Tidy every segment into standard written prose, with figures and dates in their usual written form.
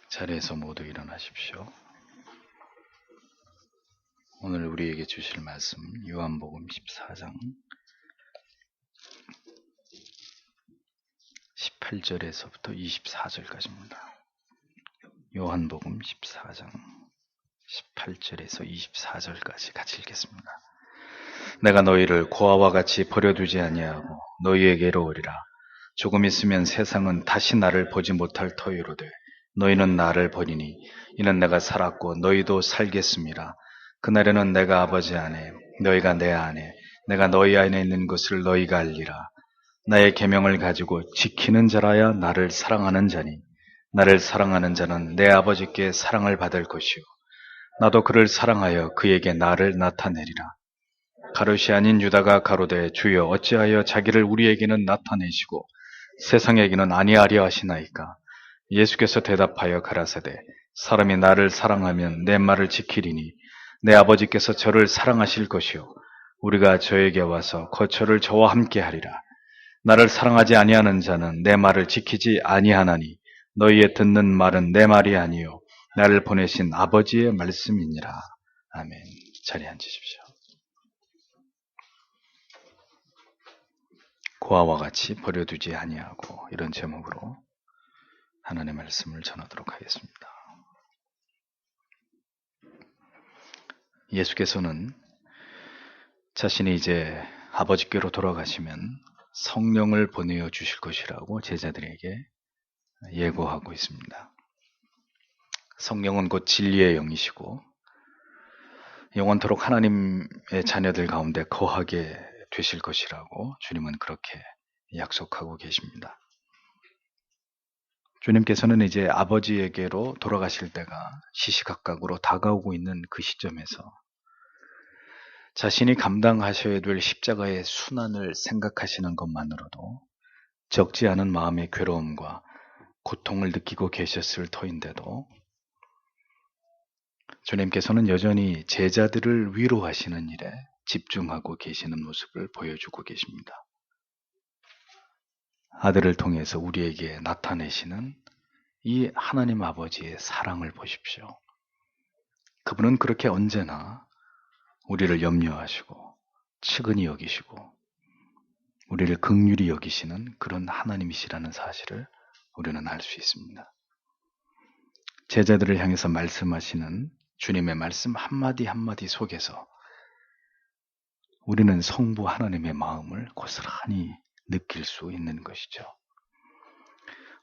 자리에서 모두 일어나십시오. 오늘 우리에게 주실 말씀 요한복음 14장 18절에서부터 24절까지입니다. 요한복음 14장 18절에서 24절까지 같이 읽겠습니다. 내가 너희를 고아와 같이 버려두지 아니하고 너희에게로 오리라. 조금 있으면 세상은 다시 나를 보지 못할 터이로되 너희는 나를 보리니 이는 내가 살았고 너희도 살겠음이라. 그날에는 내가 아버지 안에 너희가 내 안에 내가 너희 안에 있는 것을 너희가 알리라. 나의 계명을 가지고 지키는 자라야 나를 사랑하는 자니 나를 사랑하는 자는 내 아버지께 사랑을 받을 것이요 나도 그를 사랑하여 그에게 나를 나타내리라. 가롯이 아닌 유다가 가로되 주여 어찌하여 자기를 우리에게는 나타내시고 세상에게는 아니하려 하시나이까. 예수께서 대답하여 가라사대 사람이 나를 사랑하면 내 말을 지키리니 내 아버지께서 저를 사랑하실 것이요 우리가 저에게 와서 거처를 저와 함께 하리라. 나를 사랑하지 아니하는 자는 내 말을 지키지 아니하나니 너희의 듣는 말은 내 말이 아니요 나를 보내신 아버지의 말씀이니라. 아멘. 자리에 앉으십시오. 고아와 같이 버려두지 아니하고 이런 제목으로 하나님의 말씀을 전하도록 하겠습니다. 예수께서는 자신이 이제 아버지께로 돌아가시면 성령을 보내어 주실 것이라고 제자들에게 예고하고 있습니다. 성령은 곧 진리의 영이시고 영원토록 하나님의 자녀들 가운데 거하게 되실 것이라고 주님은 그렇게 약속하고 계십니다. 주님께서는 이제 아버지에게로 돌아가실 때가 시시각각으로 다가오고 있는 그 시점에서 자신이 감당하셔야 될 십자가의 순환을 생각하시는 것만으로도 적지 않은 마음의 괴로움과 고통을 느끼고 계셨을 터인데도 주님께서는 여전히 제자들을 위로하시는 일에 집중하고 계시는 모습을 보여주고 계십니다. 아들을 통해서 우리에게 나타내시는 이 하나님 아버지의 사랑을 보십시오. 그분은 그렇게 언제나 우리를 염려하시고 측은히 여기시고 우리를 긍휼히 여기시는 그런 하나님이시라는 사실을 우리는 알 수 있습니다. 제자들을 향해서 말씀하시는 주님의 말씀 한마디 한마디 속에서 우리는 성부 하나님의 마음을 고스란히 느낄 수 있는 것이죠.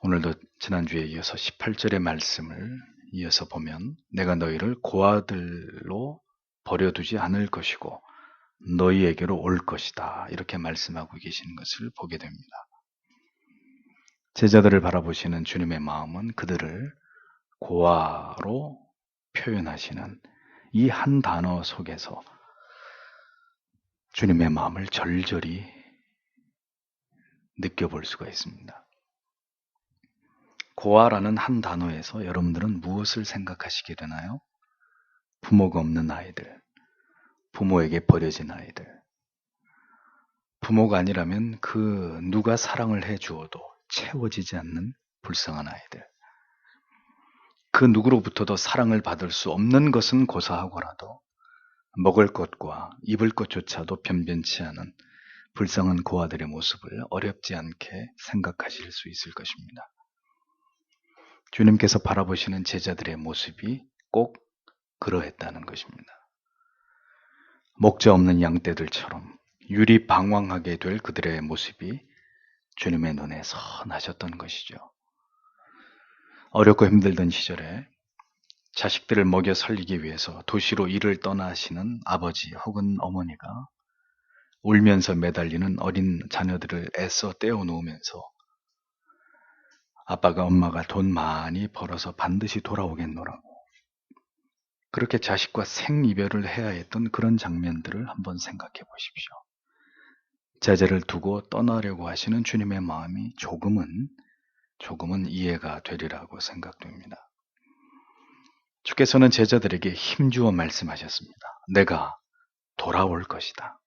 오늘도 지난주에 이어서 18절의 말씀을 이어서 보면 내가 너희를 고아들로 버려두지 않을 것이고 너희에게로 올 것이다. 이렇게 말씀하고 계시는 것을 보게 됩니다. 제자들을 바라보시는 주님의 마음은 그들을 고아로 표현하시는 이 한 단어 속에서 주님의 마음을 절절히 느껴볼 수가 있습니다. 고아라는 한 단어에서 여러분들은 무엇을 생각하시게 되나요? 부모가 없는 아이들, 부모에게 버려진 아이들, 부모가 아니라면 그 누가 사랑을 해주어도 채워지지 않는 불쌍한 아이들, 그 누구로부터도 사랑을 받을 수 없는 것은 고사하고라도 먹을 것과 입을 것조차도 변변치 않은 불쌍한 고아들의 모습을 어렵지 않게 생각하실 수 있을 것입니다. 주님께서 바라보시는 제자들의 모습이 꼭 그러했다는 것입니다. 목자 없는 양떼들처럼 유리방황하게 될 그들의 모습이 주님의 눈에 선하셨던 것이죠. 어렵고 힘들던 시절에 자식들을 먹여 살리기 위해서 도시로 일을 떠나시는 아버지 혹은 어머니가 울면서 매달리는 어린 자녀들을 애써 떼어놓으면서 아빠가 엄마가 돈 많이 벌어서 반드시 돌아오겠노라고 그렇게 자식과 생이별을 해야 했던 그런 장면들을 한번 생각해 보십시오. 제자를 두고 떠나려고 하시는 주님의 마음이 조금은 이해가 되리라고 생각됩니다. 주께서는 제자들에게 힘주어 말씀하셨습니다. 내가 돌아올 것이다.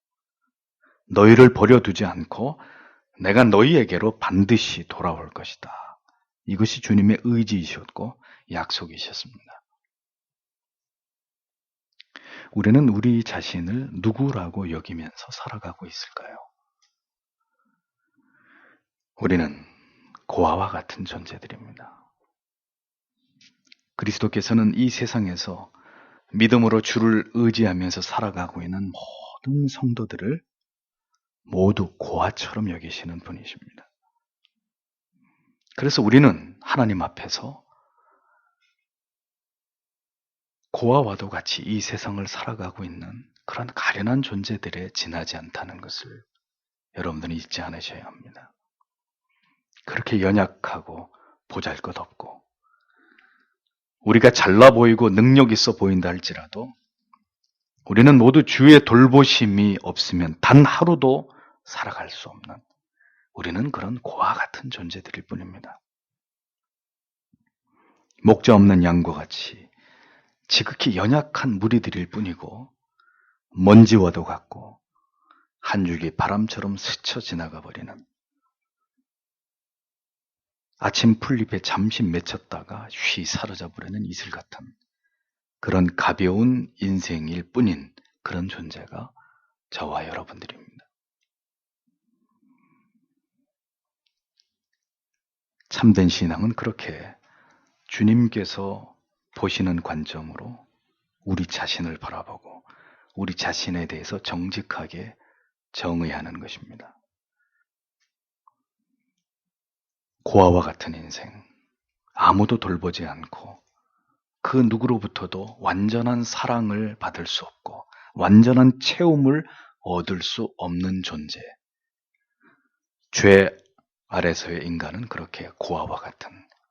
너희를 버려두지 않고 내가 너희에게로 반드시 돌아올 것이다. 이것이 주님의 의지이셨고 약속이셨습니다. 우리는 우리 자신을 누구라고 여기면서 살아가고 있을까요? 우리는 고아와 같은 존재들입니다. 그리스도께서는 이 세상에서 믿음으로 주를 의지하면서 살아가고 있는 모든 성도들을 모두 고아처럼 여기시는 분이십니다. 그래서 우리는 하나님 앞에서 고아와도 같이 이 세상을 살아가고 있는 그런 가련한 존재들에 지나지 않다는 것을 여러분들은 잊지 않으셔야 합니다. 그렇게 연약하고 보잘것없고 우리가 잘나 보이고 능력 있어 보인다 할지라도 우리는 모두 주의 돌보심이 없으면 단 하루도 살아갈 수 없는 우리는 그런 고아 같은 존재들일 뿐입니다. 목자 없는 양과 같이 지극히 연약한 무리들일 뿐이고 먼지와도 같고 한 줄기 바람처럼 스쳐 지나가 버리는 아침 풀잎에 잠시 맺혔다가 쉬 사라져버리는 이슬 같은 그런 가벼운 인생일 뿐인 그런 존재가 저와 여러분들입니다. 참된 신앙은 그렇게 주님께서 보시는 관점으로 우리 자신을 바라보고 우리 자신에 대해서 정직하게 정의하는 것입니다. 고아와 같은 인생, 아무도 돌보지 않고 그 누구로부터도 완전한 사랑을 받을 수 없고 완전한 체험을 얻을 수 없는 존재. 죄 아래서의 인간은 그렇게 고아와 같은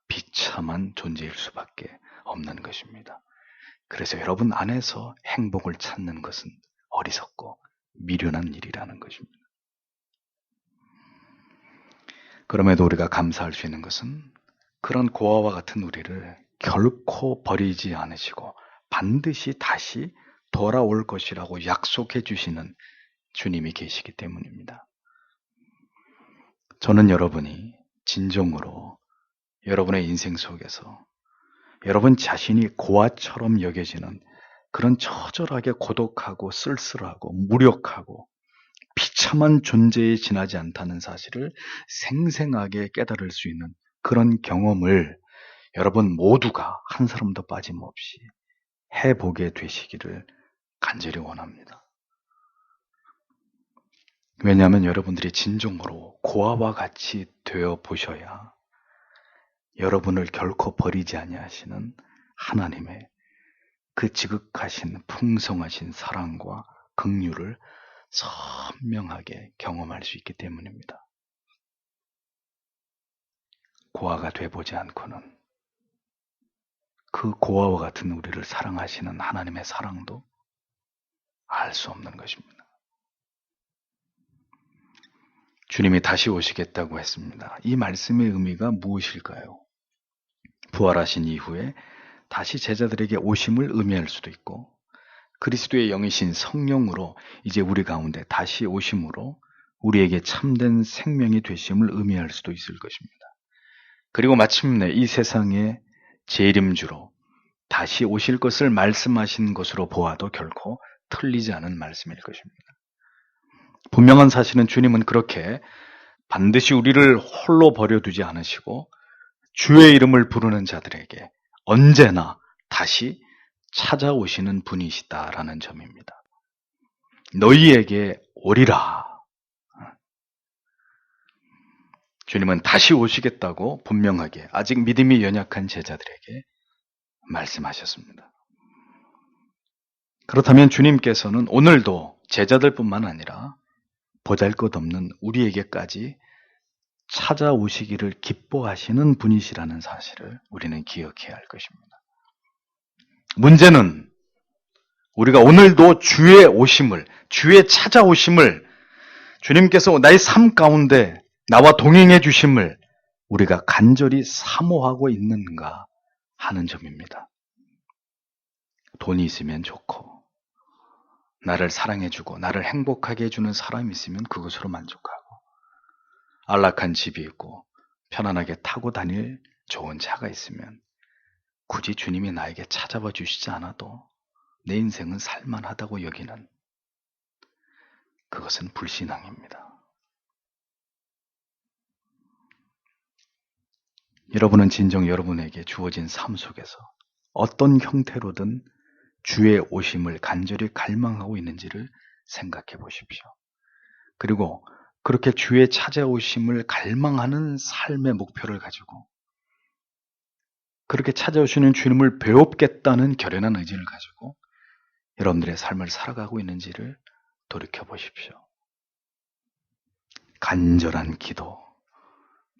비참한 존재일 수밖에 없는 것입니다. 그래서 여러분 안에서 행복을 찾는 것은 어리석고 미련한 일이라는 것입니다. 그럼에도 우리가 감사할 수 있는 것은 그런 고아와 같은 우리를 결코 버리지 않으시고 반드시 다시 돌아올 것이라고 약속해 주시는 주님이 계시기 때문입니다. 저는 여러분이 진정으로 여러분의 인생 속에서 여러분 자신이 고아처럼 여겨지는 그런 처절하게 고독하고 쓸쓸하고 무력하고 비참한 존재에 지나지 않다는 사실을 생생하게 깨달을 수 있는 그런 경험을 여러분 모두가 한 사람도 빠짐없이 해보게 되시기를 간절히 원합니다. 왜냐하면 여러분들이 진정으로 고아와 같이 되어 보셔야 여러분을 결코 버리지 아니하시는 하나님의 그 지극하신 풍성하신 사랑과 긍휼을 선명하게 경험할 수 있기 때문입니다. 고아가 되보지 않고는 그 고아와 같은 우리를 사랑하시는 하나님의 사랑도 알 수 없는 것입니다. 주님이 다시 오시겠다고 했습니다. 이 말씀의 의미가 무엇일까요? 부활하신 이후에 다시 제자들에게 오심을 의미할 수도 있고 그리스도의 영이신 성령으로 이제 우리 가운데 다시 오심으로 우리에게 참된 생명이 되심을 의미할 수도 있을 것입니다. 그리고 마침내 이 세상의 재림주로 다시 오실 것을 말씀하신 것으로 보아도 결코 틀리지 않은 말씀일 것입니다. 분명한 사실은 주님은 그렇게 반드시 우리를 홀로 버려두지 않으시고 주의 이름을 부르는 자들에게 언제나 다시 찾아오시는 분이시다라는 점입니다. 너희에게 오리라. 주님은 다시 오시겠다고 분명하게 아직 믿음이 연약한 제자들에게 말씀하셨습니다. 그렇다면 주님께서는 오늘도 제자들뿐만 아니라 보잘것없는 우리에게까지 찾아오시기를 기뻐하시는 분이시라는 사실을 우리는 기억해야 할 것입니다. 문제는 우리가 오늘도 주의 오심을, 주의 찾아오심을 주님께서 나의 삶 가운데 나와 동행해 주심을 우리가 간절히 사모하고 있는가 하는 점입니다. 돈이 있으면 좋고 나를 사랑해주고 나를 행복하게 해주는 사람이 있으면 그것으로 만족하고 안락한 집이 있고 편안하게 타고 다닐 좋은 차가 있으면 굳이 주님이 나에게 찾아와 주시지 않아도 내 인생은 살만하다고 여기는, 그것은 불신앙입니다. 여러분은 진정 여러분에게 주어진 삶 속에서 어떤 형태로든 주의 오심을 간절히 갈망하고 있는지를 생각해 보십시오. 그리고 그렇게 주의 찾아오심을 갈망하는 삶의 목표를 가지고, 그렇게 찾아오시는 주님을 배웁겠다는 결연한 의지를 가지고 여러분들의 삶을 살아가고 있는지를 돌이켜 보십시오. 간절한 기도,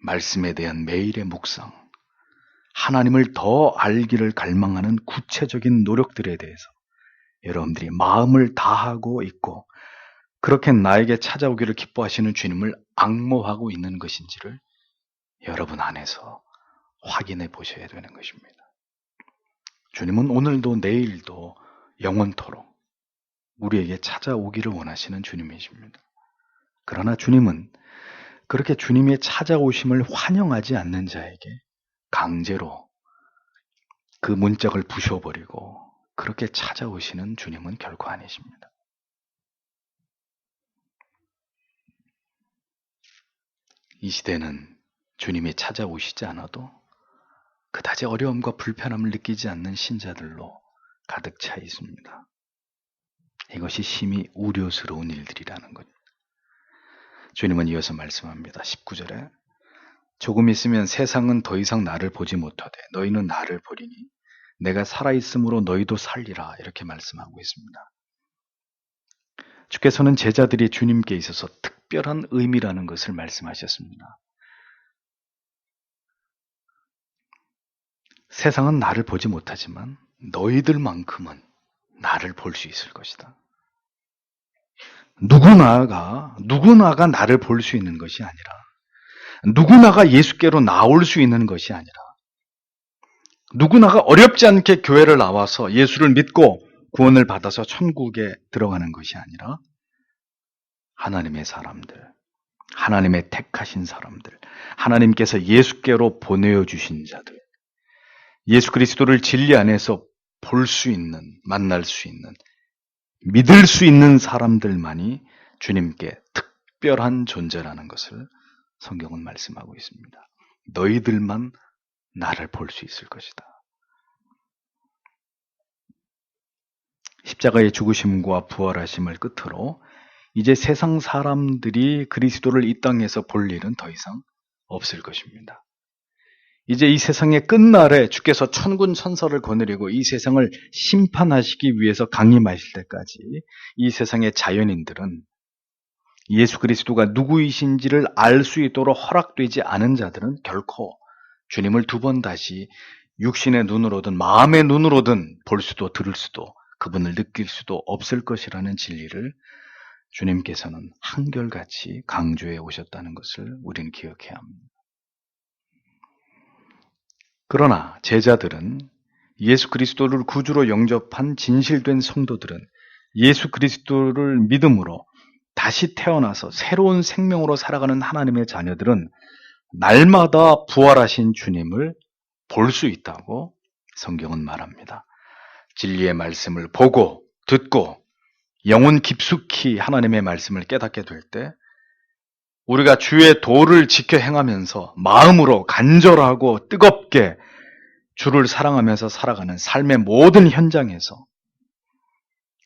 말씀에 대한 매일의 묵상, 하나님을 더 알기를 갈망하는 구체적인 노력들에 대해서 여러분들이 마음을 다하고 있고, 그렇게 나에게 찾아오기를 기뻐하시는 주님을 앙모하고 있는 것인지를 여러분 안에서 확인해 보셔야 되는 것입니다. 주님은 오늘도 내일도 영원토록 우리에게 찾아오기를 원하시는 주님이십니다. 그러나 주님은 그렇게 주님의 찾아오심을 환영하지 않는 자에게 강제로 그 문짝을 부셔버리고 그렇게 찾아오시는 주님은 결코 아니십니다. 이 시대는 주님이 찾아오시지 않아도 그다지 어려움과 불편함을 느끼지 않는 신자들로 가득 차 있습니다. 이것이 심히 우려스러운 일들이라는 것. 주님은 이어서 말씀합니다. 19절에 조금 있으면 세상은 더 이상 나를 보지 못하되 너희는 나를 보리니 내가 살아있으므로 너희도 살리라, 이렇게 말씀하고 있습니다. 주께서는 제자들이 주님께 있어서 특별한 의미라는 것을 말씀하셨습니다. 세상은 나를 보지 못하지만 너희들만큼은 나를 볼 수 있을 것이다. 누구나가 나를 볼 수 있는 것이 아니라, 누구나가 예수께로 나올 수 있는 것이 아니라, 누구나가 어렵지 않게 교회를 나와서 예수를 믿고 구원을 받아서 천국에 들어가는 것이 아니라, 하나님의 사람들, 하나님의 택하신 사람들, 하나님께서 예수께로 보내주신 자들, 예수 그리스도를 진리 안에서 볼 수 있는, 만날 수 있는, 믿을 수 있는 사람들만이 주님께 특별한 존재라는 것을 성경은 말씀하고 있습니다. 너희들만 나를 볼 수 있을 것이다. 십자가의 죽으심과 부활하심을 끝으로 이제 세상 사람들이 그리스도를 이 땅에서 볼 일은 더 이상 없을 것입니다. 이제 이 세상의 끝날에 주께서 천군 천사를 거느리고 이 세상을 심판하시기 위해서 강림하실 때까지 이 세상의 자연인들은, 예수 그리스도가 누구이신지를 알 수 있도록 허락되지 않은 자들은 결코 주님을 두 번 다시 육신의 눈으로든 마음의 눈으로든 볼 수도 들을 수도 그분을 느낄 수도 없을 것이라는 진리를 주님께서는 한결같이 강조해 오셨다는 것을 우리는 기억해야 합니다. 그러나 제자들은, 예수 그리스도를 구주로 영접한 진실된 성도들은, 예수 그리스도를 믿음으로 다시 태어나서 새로운 생명으로 살아가는 하나님의 자녀들은 날마다 부활하신 주님을 볼 수 있다고 성경은 말합니다. 진리의 말씀을 보고 듣고 영혼 깊숙이 하나님의 말씀을 깨닫게 될 때, 우리가 주의 도를 지켜 행하면서 마음으로 간절하고 뜨겁게 주를 사랑하면서 살아가는 삶의 모든 현장에서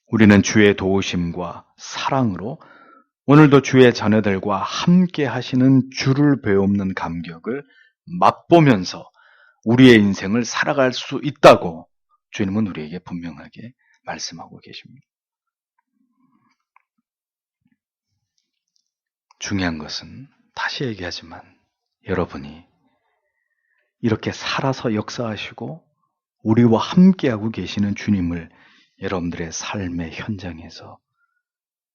우리는 주의 도우심과 사랑으로 오늘도 주의 자녀들과 함께 하시는 주를 배우는 감격을 맛보면서 우리의 인생을 살아갈 수 있다고 주님은 우리에게 분명하게 말씀하고 계십니다. 중요한 것은, 다시 얘기하지만, 여러분이 이렇게 살아서 역사하시고 우리와 함께하고 계시는 주님을 여러분들의 삶의 현장에서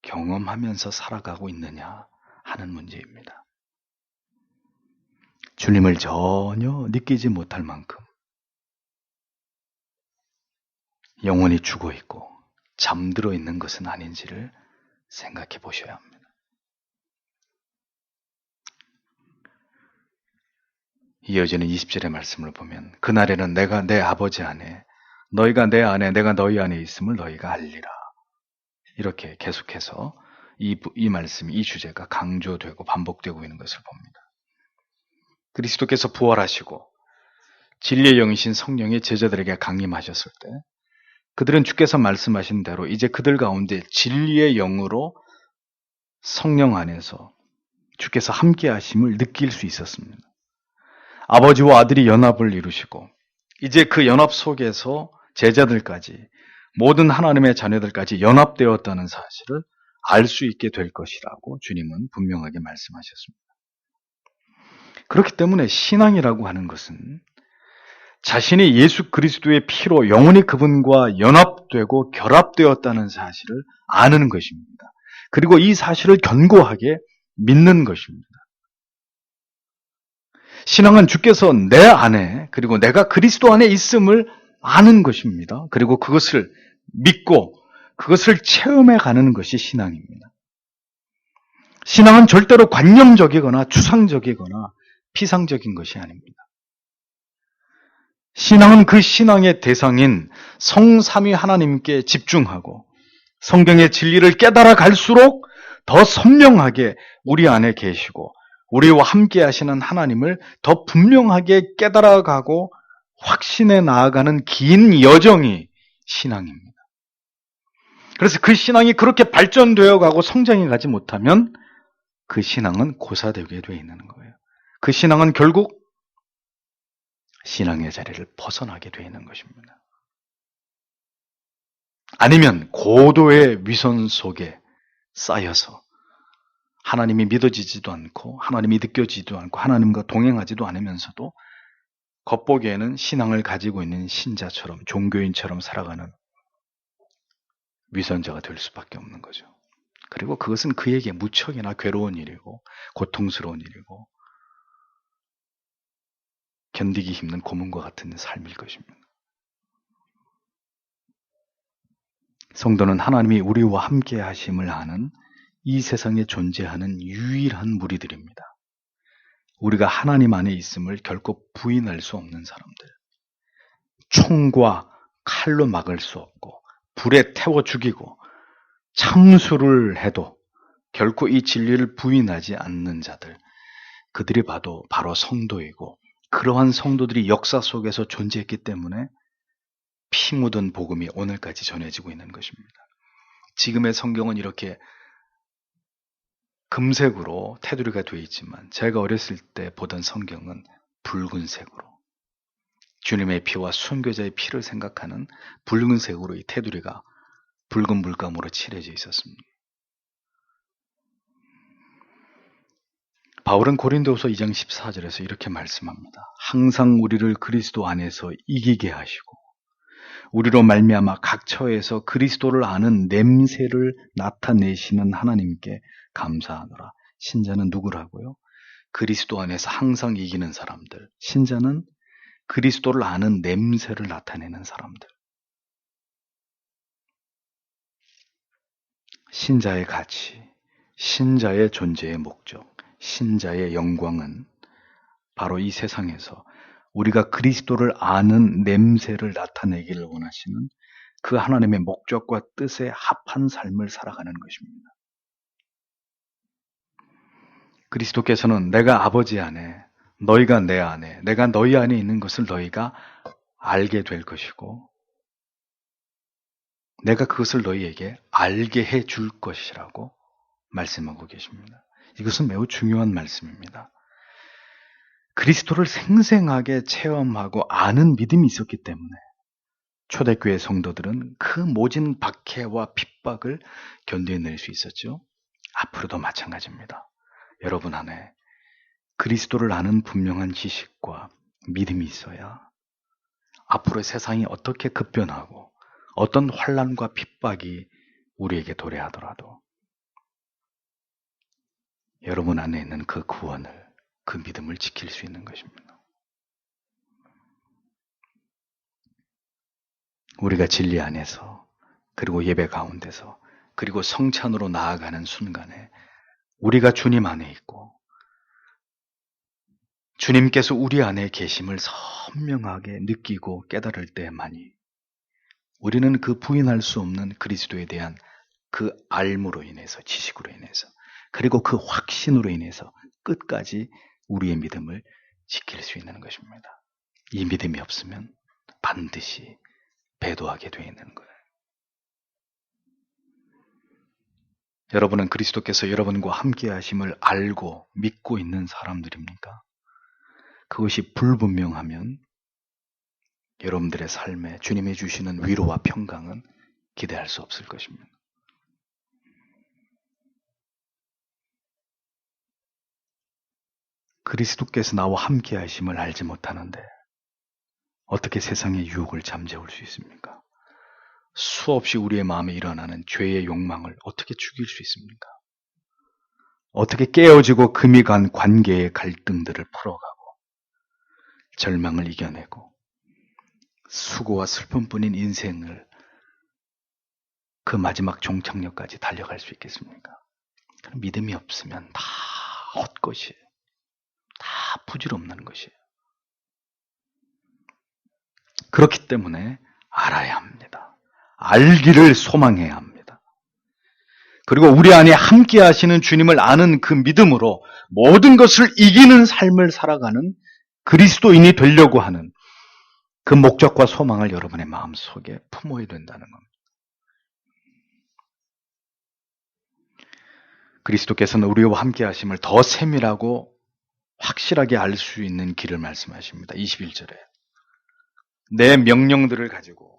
경험하면서 살아가고 있느냐 하는 문제입니다. 주님을 전혀 느끼지 못할 만큼 영혼이 죽어 있고 잠들어 있는 것은 아닌지를 생각해 보셔야 합니다. 이어지는 20절의 말씀을 보면 그날에는 내가 내 아버지 안에 너희가 내 안에 내가 너희 안에 있음을 너희가 알리라. 이렇게 계속해서 이 말씀, 이 주제가 강조되고 반복되고 있는 것을 봅니다. 그리스도께서 부활하시고 진리의 영이신 성령이 제자들에게 강림하셨을 때 그들은 주께서 말씀하신 대로 이제 그들 가운데 진리의 영으로 성령 안에서 주께서 함께 하심을 느낄 수 있었습니다. 아버지와 아들이 연합을 이루시고 이제 그 연합 속에서 제자들까지 모든 하나님의 자녀들까지 연합되었다는 사실을 알 수 있게 될 것이라고 주님은 분명하게 말씀하셨습니다. 그렇기 때문에 신앙이라고 하는 것은 자신이 예수 그리스도의 피로 영원히 그분과 연합되고 결합되었다는 사실을 아는 것입니다. 그리고 이 사실을 견고하게 믿는 것입니다. 신앙은 주께서 내 안에 그리고 내가 그리스도 안에 있음을 아는 것입니다. 그리고 그것을 믿고 그것을 체험해 가는 것이 신앙입니다. 신앙은 절대로 관념적이거나 추상적이거나 피상적인 것이 아닙니다. 신앙은 그 신앙의 대상인 성삼위 하나님께 집중하고 성경의 진리를 깨달아 갈수록 더 선명하게 우리 안에 계시고 우리와 함께 하시는 하나님을 더 분명하게 깨달아가고 확신해 나아가는 긴 여정이 신앙입니다. 그래서 그 신앙이 그렇게 발전되어 가고 성장해 가지 못하면 그 신앙은 고사되게 되어 있는 거예요. 그 신앙은 결국 신앙의 자리를 벗어나게 되어 있는 것입니다. 아니면 고도의 위선 속에 쌓여서 하나님이 믿어지지도 않고 하나님이 느껴지지도 않고 하나님과 동행하지도 않으면서도 겉보기에는 신앙을 가지고 있는 신자처럼 종교인처럼 살아가는 위선자가 될 수밖에 없는 거죠. 그리고 그것은 그에게 무척이나 괴로운 일이고 고통스러운 일이고 견디기 힘든 고문과 같은 삶일 것입니다. 성도는 하나님이 우리와 함께 하심을 아는 이 세상에 존재하는 유일한 무리들입니다. 우리가 하나님 안에 있음을 결코 부인할 수 없는 사람들. 총과 칼로 막을 수 없고 불에 태워 죽이고 참수를 해도 결코 이 진리를 부인하지 않는 자들. 그들이 바로 성도이고 그러한 성도들이 역사 속에서 존재했기 때문에 피 묻은 복음이 오늘까지 전해지고 있는 것입니다. 지금의 성경은 이렇게 금색으로 테두리가 되어 있지만 제가 어렸을 때 보던 성경은 붉은색으로 주님의 피와 순교자의 피를 생각하는 붉은색으로 이 테두리가 붉은 물감으로 칠해져 있었습니다. 바울은 고린도후서 2장 14절에서 이렇게 말씀합니다. 항상 우리를 그리스도 안에서 이기게 하시고 우리로 말미암아 각 처에서 그리스도를 아는 냄새를 나타내시는 하나님께 감사하노라. 신자는 누구라고요? 그리스도 안에서 항상 이기는 사람들. 신자는 그리스도를 아는 냄새를 나타내는 사람들. 신자의 가치, 신자의 존재의 목적, 신자의 영광은 바로 이 세상에서 우리가 그리스도를 아는 냄새를 나타내기를 원하시는 그 하나님의 목적과 뜻에 합한 삶을 살아가는 것입니다. 그리스도께서는 내가 아버지 안에, 너희가 내 안에, 내가 너희 안에 있는 것을 너희가 알게 될 것이고 내가 그것을 너희에게 알게 해 줄 것이라고 말씀하고 계십니다. 이것은 매우 중요한 말씀입니다. 그리스도를 생생하게 체험하고 아는 믿음이 있었기 때문에 초대교회 성도들은 그 모진 박해와 핍박을 견뎌낼 수 있었죠. 앞으로도 마찬가지입니다. 여러분 안에 그리스도를 아는 분명한 지식과 믿음이 있어야 앞으로 세상이 어떻게 급변하고 어떤 환난과 핍박이 우리에게 도래하더라도 여러분 안에 있는 그 구원을, 그 믿음을 지킬 수 있는 것입니다. 우리가 진리 안에서 그리고 예배 가운데서 그리고 성찬으로 나아가는 순간에 우리가 주님 안에 있고 주님께서 우리 안에 계심을 선명하게 느끼고 깨달을 때만이 우리는 그 부인할 수 없는 그리스도에 대한 그 알므로 인해서, 지식으로 인해서, 그리고 그 확신으로 인해서 끝까지 우리의 믿음을 지킬 수 있는 것입니다. 이 믿음이 없으면 반드시 배도하게 되어 있는 거예요. 여러분은 그리스도께서 여러분과 함께 하심을 알고 믿고 있는 사람들입니까? 그것이 불분명하면 여러분들의 삶에 주님이 주시는 위로와 평강은 기대할 수 없을 것입니다. 그리스도께서 나와 함께 하심을 알지 못하는데 어떻게 세상의 유혹을 잠재울 수 있습니까? 수없이 우리의 마음에 일어나는 죄의 욕망을 어떻게 죽일 수 있습니까? 어떻게 깨어지고 금이 간 관계의 갈등들을 풀어가고 절망을 이겨내고 수고와 슬픔뿐인 인생을 그 마지막 종착역까지 달려갈 수 있겠습니까? 믿음이 없으면 다 헛것이에요. 다 부질없는 것이에요. 그렇기 때문에 알아야 합니다. 알기를 소망해야 합니다. 그리고 우리 안에 함께 하시는 주님을 아는 그 믿음으로 모든 것을 이기는 삶을 살아가는 그리스도인이 되려고 하는 그 목적과 소망을 여러분의 마음속에 품어야 된다는 겁니다. 그리스도께서는 우리와 함께 하심을 더 세밀하고 확실하게 알 수 있는 길을 말씀하십니다. 21절에 내 명령들을 가지고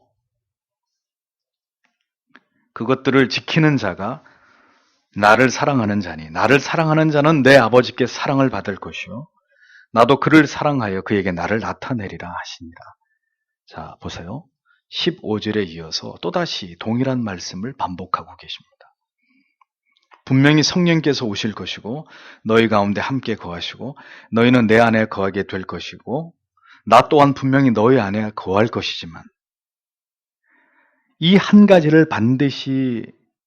그것들을 지키는 자가 나를 사랑하는 자니 나를 사랑하는 자는 내 아버지께 사랑을 받을 것이요 나도 그를 사랑하여 그에게 나를 나타내리라 하시니라. 자, 보세요. 15절에 이어서 또다시 동일한 말씀을 반복하고 계십니다. 분명히 성령께서 오실 것이고 너희 가운데 함께 거하시고 너희는 내 안에 거하게 될 것이고 나 또한 분명히 너희 안에 거할 것이지만 이 한 가지를 반드시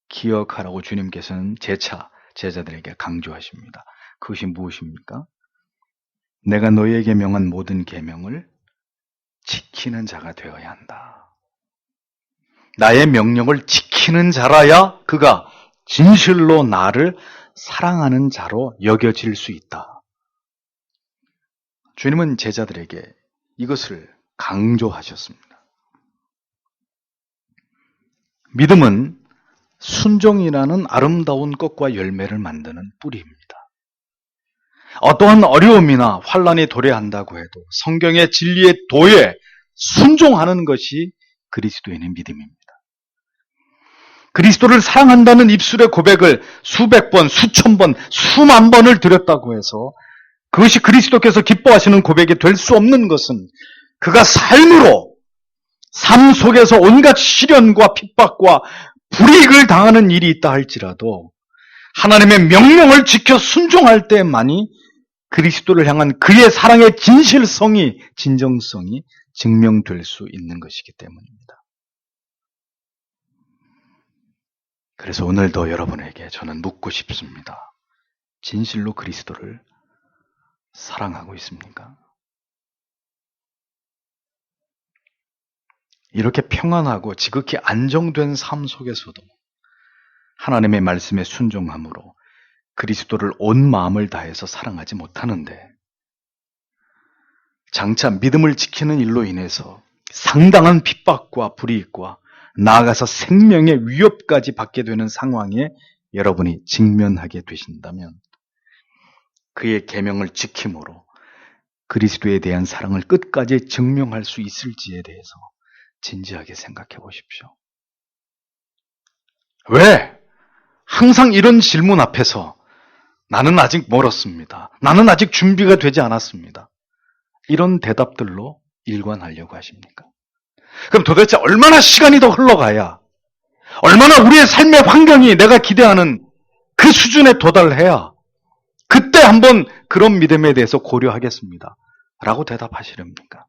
기억하라고 주님께서는 재차 제자들에게 강조하십니다. 그것이 무엇입니까? 내가 너희에게 명한 모든 계명을 지키는 자가 되어야 한다. 나의 명령을 지키는 자라야 그가 진실로 나를 사랑하는 자로 여겨질 수 있다. 주님은 제자들에게 이것을 강조하셨습니다. 믿음은 순종이라는 아름다운 꽃과 열매를 만드는 뿌리입니다. 어떠한 어려움이나 환란이 도래한다고 해도 성경의 진리의 도에 순종하는 것이 그리스도인의 믿음입니다. 그리스도를 사랑한다는 입술의 고백을 수백 번, 수천 번, 수만 번을 드렸다고 해서 그것이 그리스도께서 기뻐하시는 고백이 될 수 없는 것은 그가 삶으로 삶 속에서 온갖 시련과 핍박과 불이익을 당하는 일이 있다 할지라도 하나님의 명령을 지켜 순종할 때만이 그리스도를 향한 그의 사랑의 진실성이, 진정성이 증명될 수 있는 것이기 때문입니다. 그래서 오늘도 여러분에게 저는 묻고 싶습니다. 진실로 그리스도를 사랑하고 있습니까? 이렇게 평안하고 지극히 안정된 삶 속에서도 하나님의 말씀에 순종함으로 그리스도를 온 마음을 다해서 사랑하지 못하는데 장차 믿음을 지키는 일로 인해서 상당한 핍박과 불이익과 나아가서 생명의 위협까지 받게 되는 상황에 여러분이 직면하게 되신다면 그의 계명을 지킴으로 그리스도에 대한 사랑을 끝까지 증명할 수 있을지에 대해서 진지하게 생각해 보십시오. 왜? 항상 이런 질문 앞에서 나는 아직 멀었습니다. 나는 아직 준비가 되지 않았습니다. 이런 대답들로 일관하려고 하십니까? 그럼 도대체 얼마나 시간이 더 흘러가야, 얼마나 우리의 삶의 환경이 내가 기대하는 그 수준에 도달해야 그때 한번 그런 믿음에 대해서 고려하겠습니다. 라고 대답하시렵니까?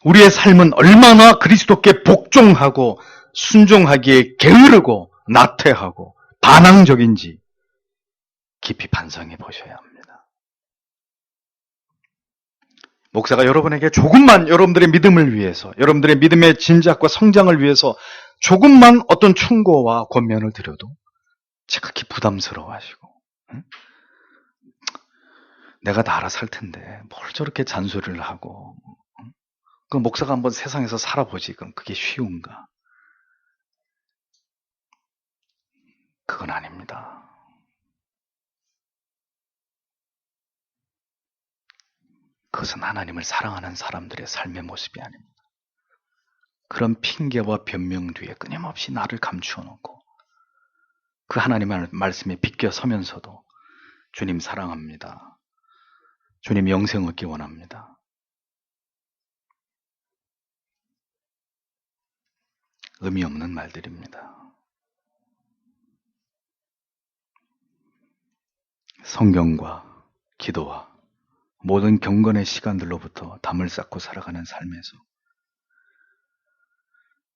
우리의 삶은 얼마나 그리스도께 복종하고 순종하기에 게으르고 나태하고 반항적인지 깊이 반성해 보셔야 합니다. 목사가 여러분에게 조금만 여러분들의 믿음을 위해서, 여러분들의 믿음의 진작과 성장을 위해서 조금만 어떤 충고와 권면을 드려도 지극히 부담스러워하시고, 응? 내가 다 알아서 할 텐데 뭘 저렇게 잔소리를 하고, 응? 그 목사가 한번 세상에서 살아보지, 그럼 그게 쉬운가? 그건 아닙니다. 그것은 하나님을 사랑하는 사람들의 삶의 모습이 아닙니다. 그런 핑계와 변명 뒤에 끊임없이 나를 감추어 놓고 그 하나님의 말씀에 비껴 서면서도 주님 사랑합니다. 주님 영생 얻기 원합니다. 의미 없는 말들입니다. 성경과 기도와 모든 경건의 시간들로부터 담을 쌓고 살아가는 삶에서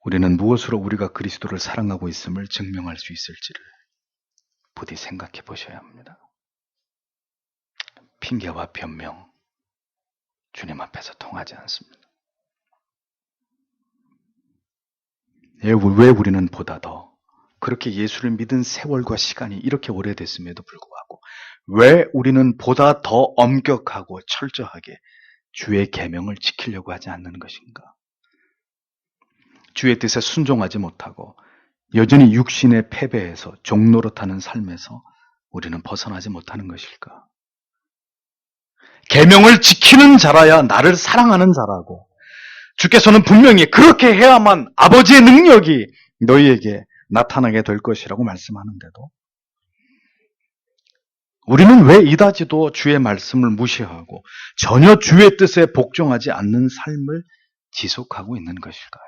우리는 무엇으로 우리가 그리스도를 사랑하고 있음을 증명할 수 있을지를 부디 생각해 보셔야 합니다. 핑계와 변명, 주님 앞에서 통하지 않습니다. 왜 우리는 보다 더 그렇게 예수를 믿은 세월과 시간이 이렇게 오래됐음에도 불구하고 왜 우리는 보다 더 엄격하고 철저하게 주의 계명을 지키려고 하지 않는 것인가? 주의 뜻에 순종하지 못하고 여전히 육신의 패배에서 종노릇하는 삶에서 우리는 벗어나지 못하는 것일까? 계명을 지키는 자라야 나를 사랑하는 자라고 주께서는 분명히 그렇게 해야만 아버지의 능력이 너희에게 나타나게 될 것이라고 말씀하는데도 우리는 왜 이다지도 주의 말씀을 무시하고 전혀 주의 뜻에 복종하지 않는 삶을 지속하고 있는 것일까요?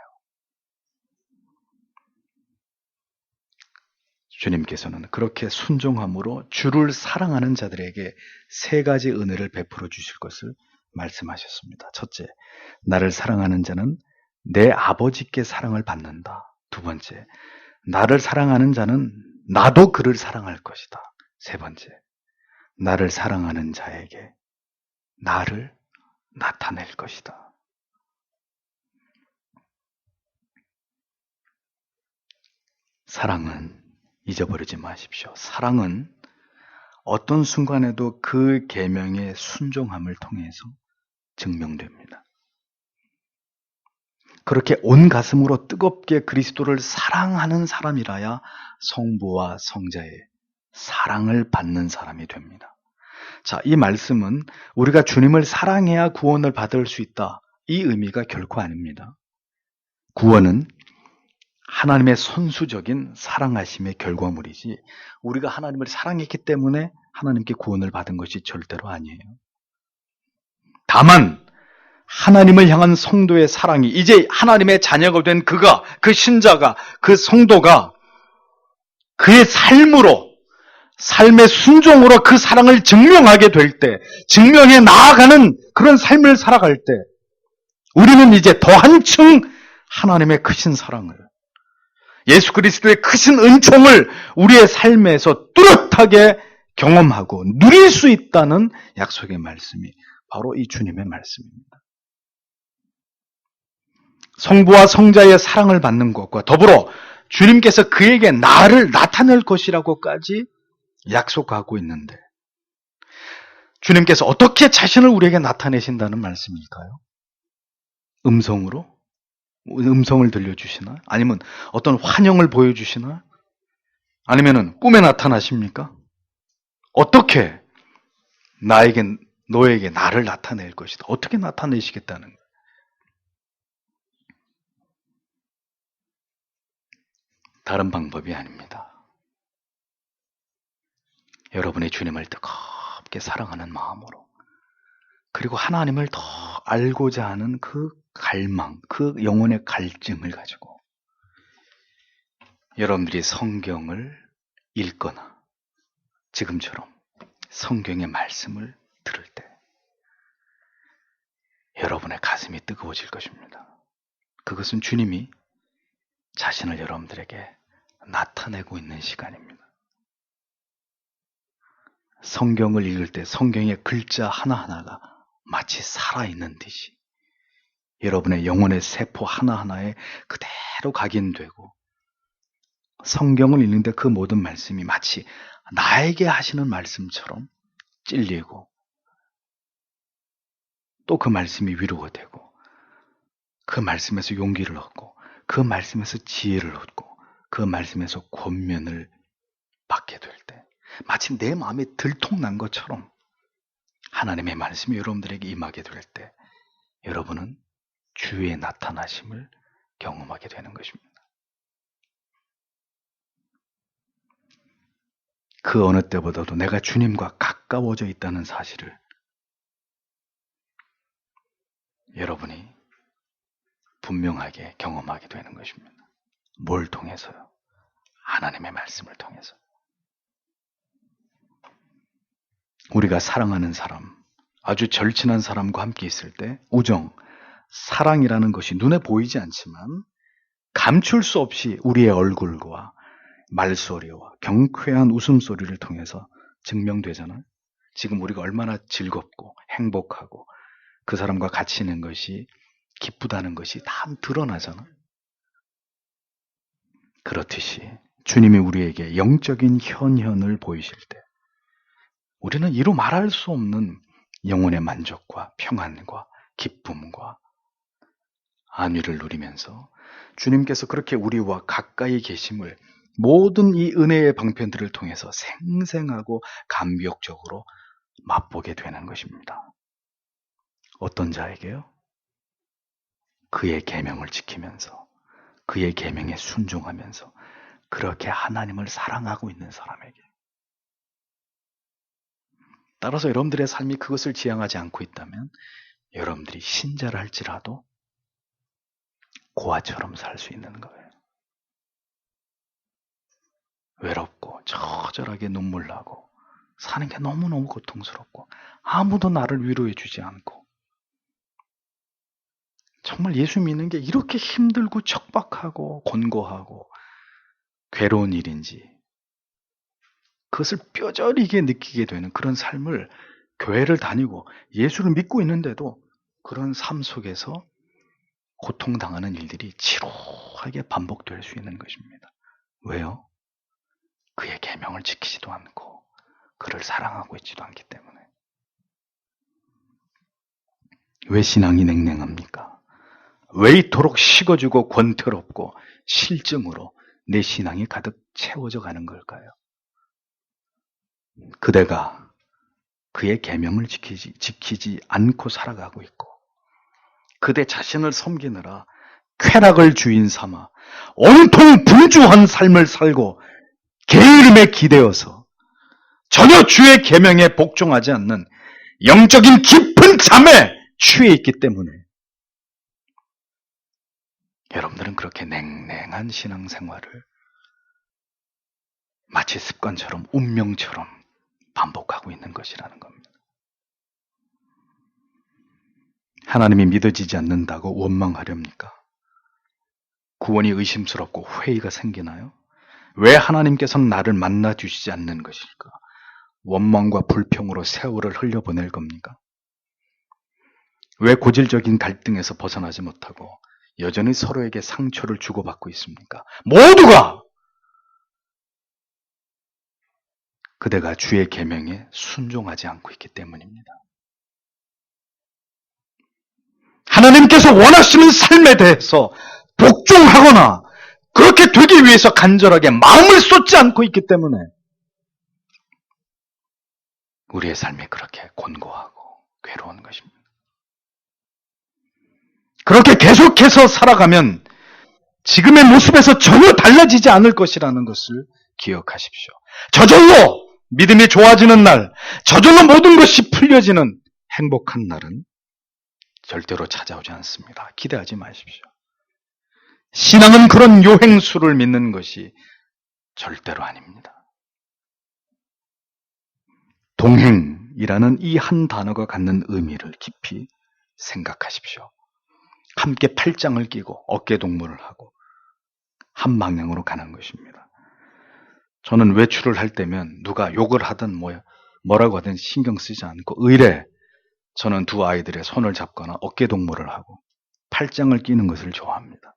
주님께서는 그렇게 순종함으로 주를 사랑하는 자들에게 세 가지 은혜를 베풀어 주실 것을 말씀하셨습니다. 첫째, 나를 사랑하는 자는 내 아버지께 사랑을 받는다. 두 번째, 나를 사랑하는 자는 나도 그를 사랑할 것이다. 세 번째, 나를 사랑하는 자에게 나를 나타낼 것이다. 사랑은 잊어버리지 마십시오. 사랑은 어떤 순간에도 그 계명의 순종함을 통해서 증명됩니다. 그렇게 온 가슴으로 뜨겁게 그리스도를 사랑하는 사람이라야 성부와 성자의 사랑을 받는 사람이 됩니다. 자, 이 말씀은 우리가 주님을 사랑해야 구원을 받을 수 있다. 이 의미가 결코 아닙니다. 구원은 하나님의 선수적인 사랑하심의 결과물이지 우리가 하나님을 사랑했기 때문에 하나님께 구원을 받은 것이 절대로 아니에요. 다만 하나님을 향한 성도의 사랑이 이제 하나님의 자녀가 된 그가, 그 신자가, 그 성도가 그의 삶으로, 삶의 순종으로 그 사랑을 증명하게 될 때, 증명해 나아가는 그런 삶을 살아갈 때 우리는 이제 더 한층 하나님의 크신 사랑을, 예수 그리스도의 크신 은총을 우리의 삶에서 뚜렷하게 경험하고 누릴 수 있다는 약속의 말씀이 바로 이 주님의 말씀입니다. 성부와 성자의 사랑을 받는 것과 더불어 주님께서 그에게 나를 나타낼 것이라고까지 약속하고 있는데 주님께서 어떻게 자신을 우리에게 나타내신다는 말씀일까요? 음성으로? 음성을 들려주시나? 아니면 어떤 환영을 보여주시나? 아니면 꿈에 나타나십니까? 어떻게 너에게 나를 나타낼 것이다. 어떻게 나타내시겠다는 거예요? 다른 방법이 아닙니다. 여러분의 주님을 뜨겁게 사랑하는 마음으로 그리고 하나님을 더 알고자 하는 그 갈망, 그 영혼의 갈증을 가지고 여러분들이 성경을 읽거나 지금처럼 성경의 말씀을 들을 때 여러분의 가슴이 뜨거워질 것입니다. 그것은 주님이 자신을 여러분들에게 나타내고 있는 시간입니다. 성경을 읽을 때 성경의 글자 하나하나가 마치 살아있는 듯이 여러분의 영혼의 세포 하나하나에 그대로 각인되고, 성경을 읽는데 그 모든 말씀이 마치 나에게 하시는 말씀처럼 찔리고, 또 그 말씀이 위로가 되고, 그 말씀에서 용기를 얻고, 그 말씀에서 지혜를 얻고, 그 말씀에서 권면을 받게 될 때, 마치 내 마음에 들통난 것처럼 하나님의 말씀이 여러분들에게 임하게 될 때, 여러분은 주의 나타나심을 경험하게 되는 것입니다. 그 어느 때보다도 내가 주님과 가까워져 있다는 사실을 여러분이 분명하게 경험하게 되는 것입니다. 뭘 통해서요? 하나님의 말씀을 통해서. 우리가 사랑하는 사람, 아주 절친한 사람과 함께 있을 때 우정, 사랑이라는 것이 눈에 보이지 않지만 감출 수 없이 우리의 얼굴과 말소리와 경쾌한 웃음소리를 통해서 증명되잖아요. 지금 우리가 얼마나 즐겁고 행복하고 그 사람과 같이 있는 것이 기쁘다는 것이 다 드러나잖아요. 그렇듯이 주님이 우리에게 영적인 현현을 보이실 때 우리는 이루 말할 수 없는 영혼의 만족과 평안과 기쁨과 안위를 누리면서 주님께서 그렇게 우리와 가까이 계심을 모든 이 은혜의 방편들을 통해서 생생하고 감격적으로 맛보게 되는 것입니다. 어떤 자에게요? 그의 계명을 지키면서 그의 계명에 순종하면서 그렇게 하나님을 사랑하고 있는 사람에게. 따라서 여러분들의 삶이 그것을 지향하지 않고 있다면 여러분들이 신자를 할지라도 고아처럼 살 수 있는 거예요. 외롭고 처절하게 눈물 나고 사는 게 너무너무 고통스럽고 아무도 나를 위로해 주지 않고, 정말 예수 믿는 게 이렇게 힘들고 척박하고 곤고하고 괴로운 일인지 그것을 뼈저리게 느끼게 되는 그런 삶을, 교회를 다니고 예수를 믿고 있는데도 그런 삶 속에서 고통당하는 일들이 지루하게 반복될 수 있는 것입니다. 왜요? 그의 계명을 지키지도 않고 그를 사랑하고 있지도 않기 때문에. 왜 신앙이 냉랭합니까? 왜 이토록 식어지고 권태롭고 실증으로 내 신앙이 가득 채워져 가는 걸까요? 그대가 그의 계명을 지키지 않고 살아가고 있고, 그대 자신을 섬기느라 쾌락을 주인 삼아 온통 분주한 삶을 살고 게으름에 기대어서 전혀 주의 계명에 복종하지 않는 영적인 깊은 잠에 취해 있기 때문에 여러분들은 그렇게 냉랭한 신앙생활을 마치 습관처럼 운명처럼 반복하고 있는 것이라는 겁니다. 하나님이 믿어지지 않는다고 원망하렵니까? 구원이 의심스럽고 회의가 생기나요? 왜 하나님께서는 나를 만나 주시지 않는 것일까? 원망과 불평으로 세월을 흘려보낼 겁니까? 왜 고질적인 갈등에서 벗어나지 못하고 여전히 서로에게 상처를 주고받고 있습니까? 모두가 그대가 주의 계명에 순종하지 않고 있기 때문입니다. 하나님께서 원하시는 삶에 대해서 복종하거나 그렇게 되기 위해서 간절하게 마음을 쏟지 않고 있기 때문에 우리의 삶이 그렇게 곤고하고 괴로운 것입니다. 그렇게 계속해서 살아가면 지금의 모습에서 전혀 달라지지 않을 것이라는 것을 기억하십시오. 저절로 믿음이 좋아지는 날, 저절로 모든 것이 풀려지는 행복한 날은 절대로 찾아오지 않습니다. 기대하지 마십시오. 신앙은 그런 요행수를 믿는 것이 절대로 아닙니다. 동행이라는 이 한 단어가 갖는 의미를 깊이 생각하십시오. 함께 팔짱을 끼고 어깨동무를 하고 한 방향으로 가는 것입니다. 저는 외출을 할 때면 누가 욕을 하든 뭐라고 하든 신경 쓰지 않고 의례 저는 두 아이들의 손을 잡거나 어깨 동무를 하고 팔짱을 끼는 것을 좋아합니다.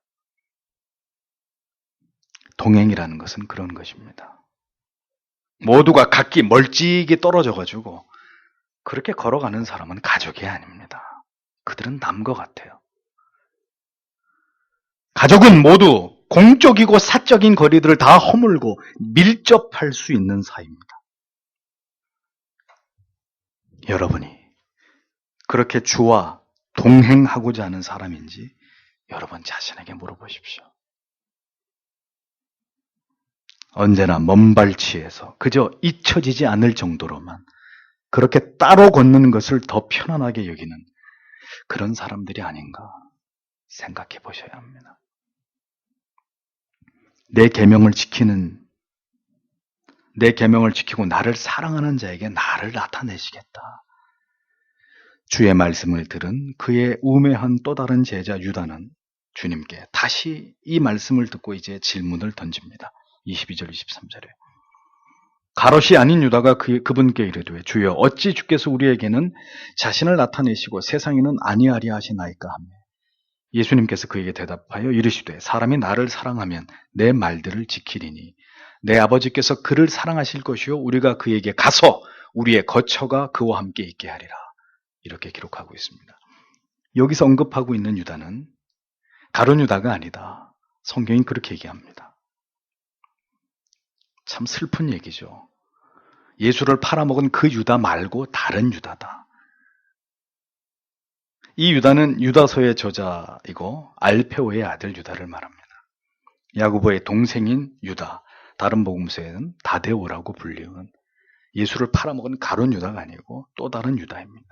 동행이라는 것은 그런 것입니다. 모두가 각기 멀찍이 떨어져가지고 그렇게 걸어가는 사람은 가족이 아닙니다. 그들은 남과 같아요. 가족은 모두 공적이고 사적인 거리들을 다 허물고 밀접할 수 있는 사이입니다. 여러분이 그렇게 주와 동행하고자 하는 사람인지 여러분 자신에게 물어보십시오. 언제나 먼발치에서 그저 잊혀지지 않을 정도로만 그렇게 따로 걷는 것을 더 편안하게 여기는 그런 사람들이 아닌가 생각해 보셔야 합니다. 내 계명을 지키고 나를 사랑하는 자에게 나를 나타내시겠다. 주의 말씀을 들은 그의 우매한 또 다른 제자 유다는 주님께 다시 이 말씀을 듣고 이제 질문을 던집니다. 22절 23절에 가롯이 아닌 유다가 그분께 이르되 주여 어찌 주께서 우리에게는 자신을 나타내시고 세상에는 아니하리라 하시나이까 하며 예수님께서 그에게 대답하여 이르시되 사람이 나를 사랑하면 내 말들을 지키리니 내 아버지께서 그를 사랑하실 것이요 우리가 그에게 가서 우리의 거처가 그와 함께 있게 하리라. 이렇게 기록하고 있습니다. 여기서 언급하고 있는 유다는 다른 유다가 아니다. 성경이 그렇게 얘기합니다. 참 슬픈 얘기죠. 예수를 팔아먹은 그 유다 말고 다른 유다다. 이 유다는 유다서의 저자이고 알페오의 아들 유다를 말합니다. 야고보의 동생인 유다, 다른 복음서에는 다데오라고 불리는 예수를 팔아먹은 가룟 유다가 아니고 또 다른 유다입니다.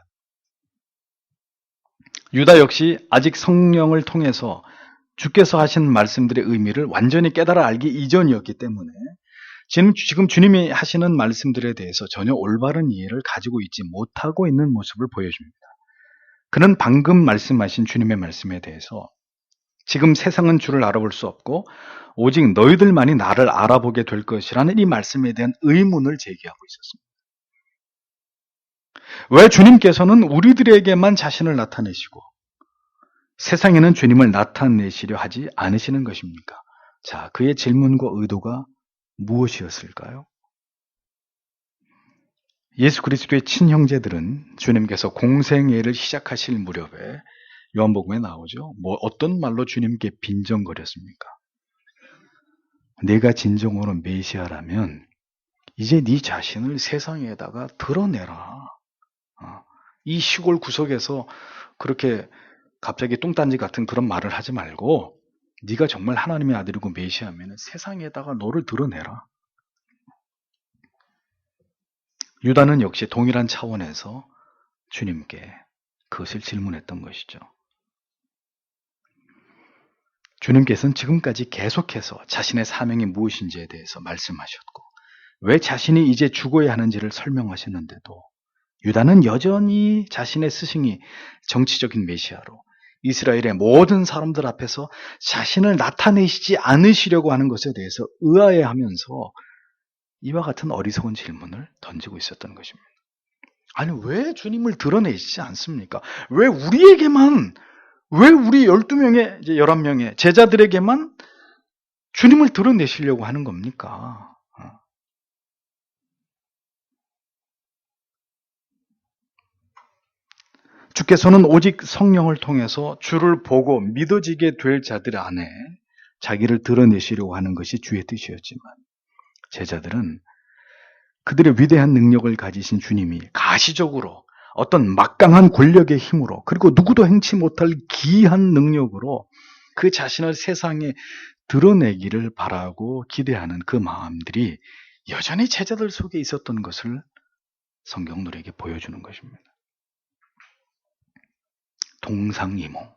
유다 역시 아직 성령을 통해서 주께서 하신 말씀들의 의미를 완전히 깨달아 알기 이전이었기 때문에 지금 주님이 하시는 말씀들에 대해서 전혀 올바른 이해를 가지고 있지 못하고 있는 모습을 보여줍니다. 그는 방금 말씀하신 주님의 말씀에 대해서 지금 세상은 주를 알아볼 수 없고 오직 너희들만이 나를 알아보게 될 것이라는 이 말씀에 대한 의문을 제기하고 있었습니다. 왜 주님께서는 우리들에게만 자신을 나타내시고 세상에는 주님을 나타내시려 하지 않으시는 것입니까? 자, 그의 질문과 의도가 무엇이었을까요? 예수 그리스도의 친형제들은 주님께서 공생애를 시작하실 무렵에 요한복음에 나오죠. 어떤 말로 주님께 빈정거렸습니까? 내가 진정으로 메시아라면 이제 네 자신을 세상에다가 드러내라. 이 시골 구석에서 그렇게 갑자기 뚱딴지 같은 그런 말을 하지 말고 네가 정말 하나님의 아들이고 메시아면 세상에다가 너를 드러내라. 유다는 역시 동일한 차원에서 주님께 그것을 질문했던 것이죠. 주님께서는 지금까지 계속해서 자신의 사명이 무엇인지에 대해서 말씀하셨고 왜 자신이 이제 죽어야 하는지를 설명하셨는데도 유다는 여전히 자신의 스승이 정치적인 메시아로 이스라엘의 모든 사람들 앞에서 자신을 나타내시지 않으시려고 하는 것에 대해서 의아해하면서 이와 같은 어리석은 질문을 던지고 있었던 것입니다. 아니 왜 주님을 드러내시지 않습니까? 왜 우리 12명의, 이제 11명의 제자들에게만 주님을 드러내시려고 하는 겁니까? 주께서는 오직 성령을 통해서 주를 보고 믿어지게 될 자들 안에 자기를 드러내시려고 하는 것이 주의 뜻이었지만 제자들은 그들의 위대한 능력을 가지신 주님이 가시적으로 어떤 막강한 권력의 힘으로 그리고 누구도 행치 못할 기이한 능력으로 그 자신을 세상에 드러내기를 바라고 기대하는 그 마음들이 여전히 제자들 속에 있었던 것을 성경은 우리에게 보여주는 것입니다. 동상이몽.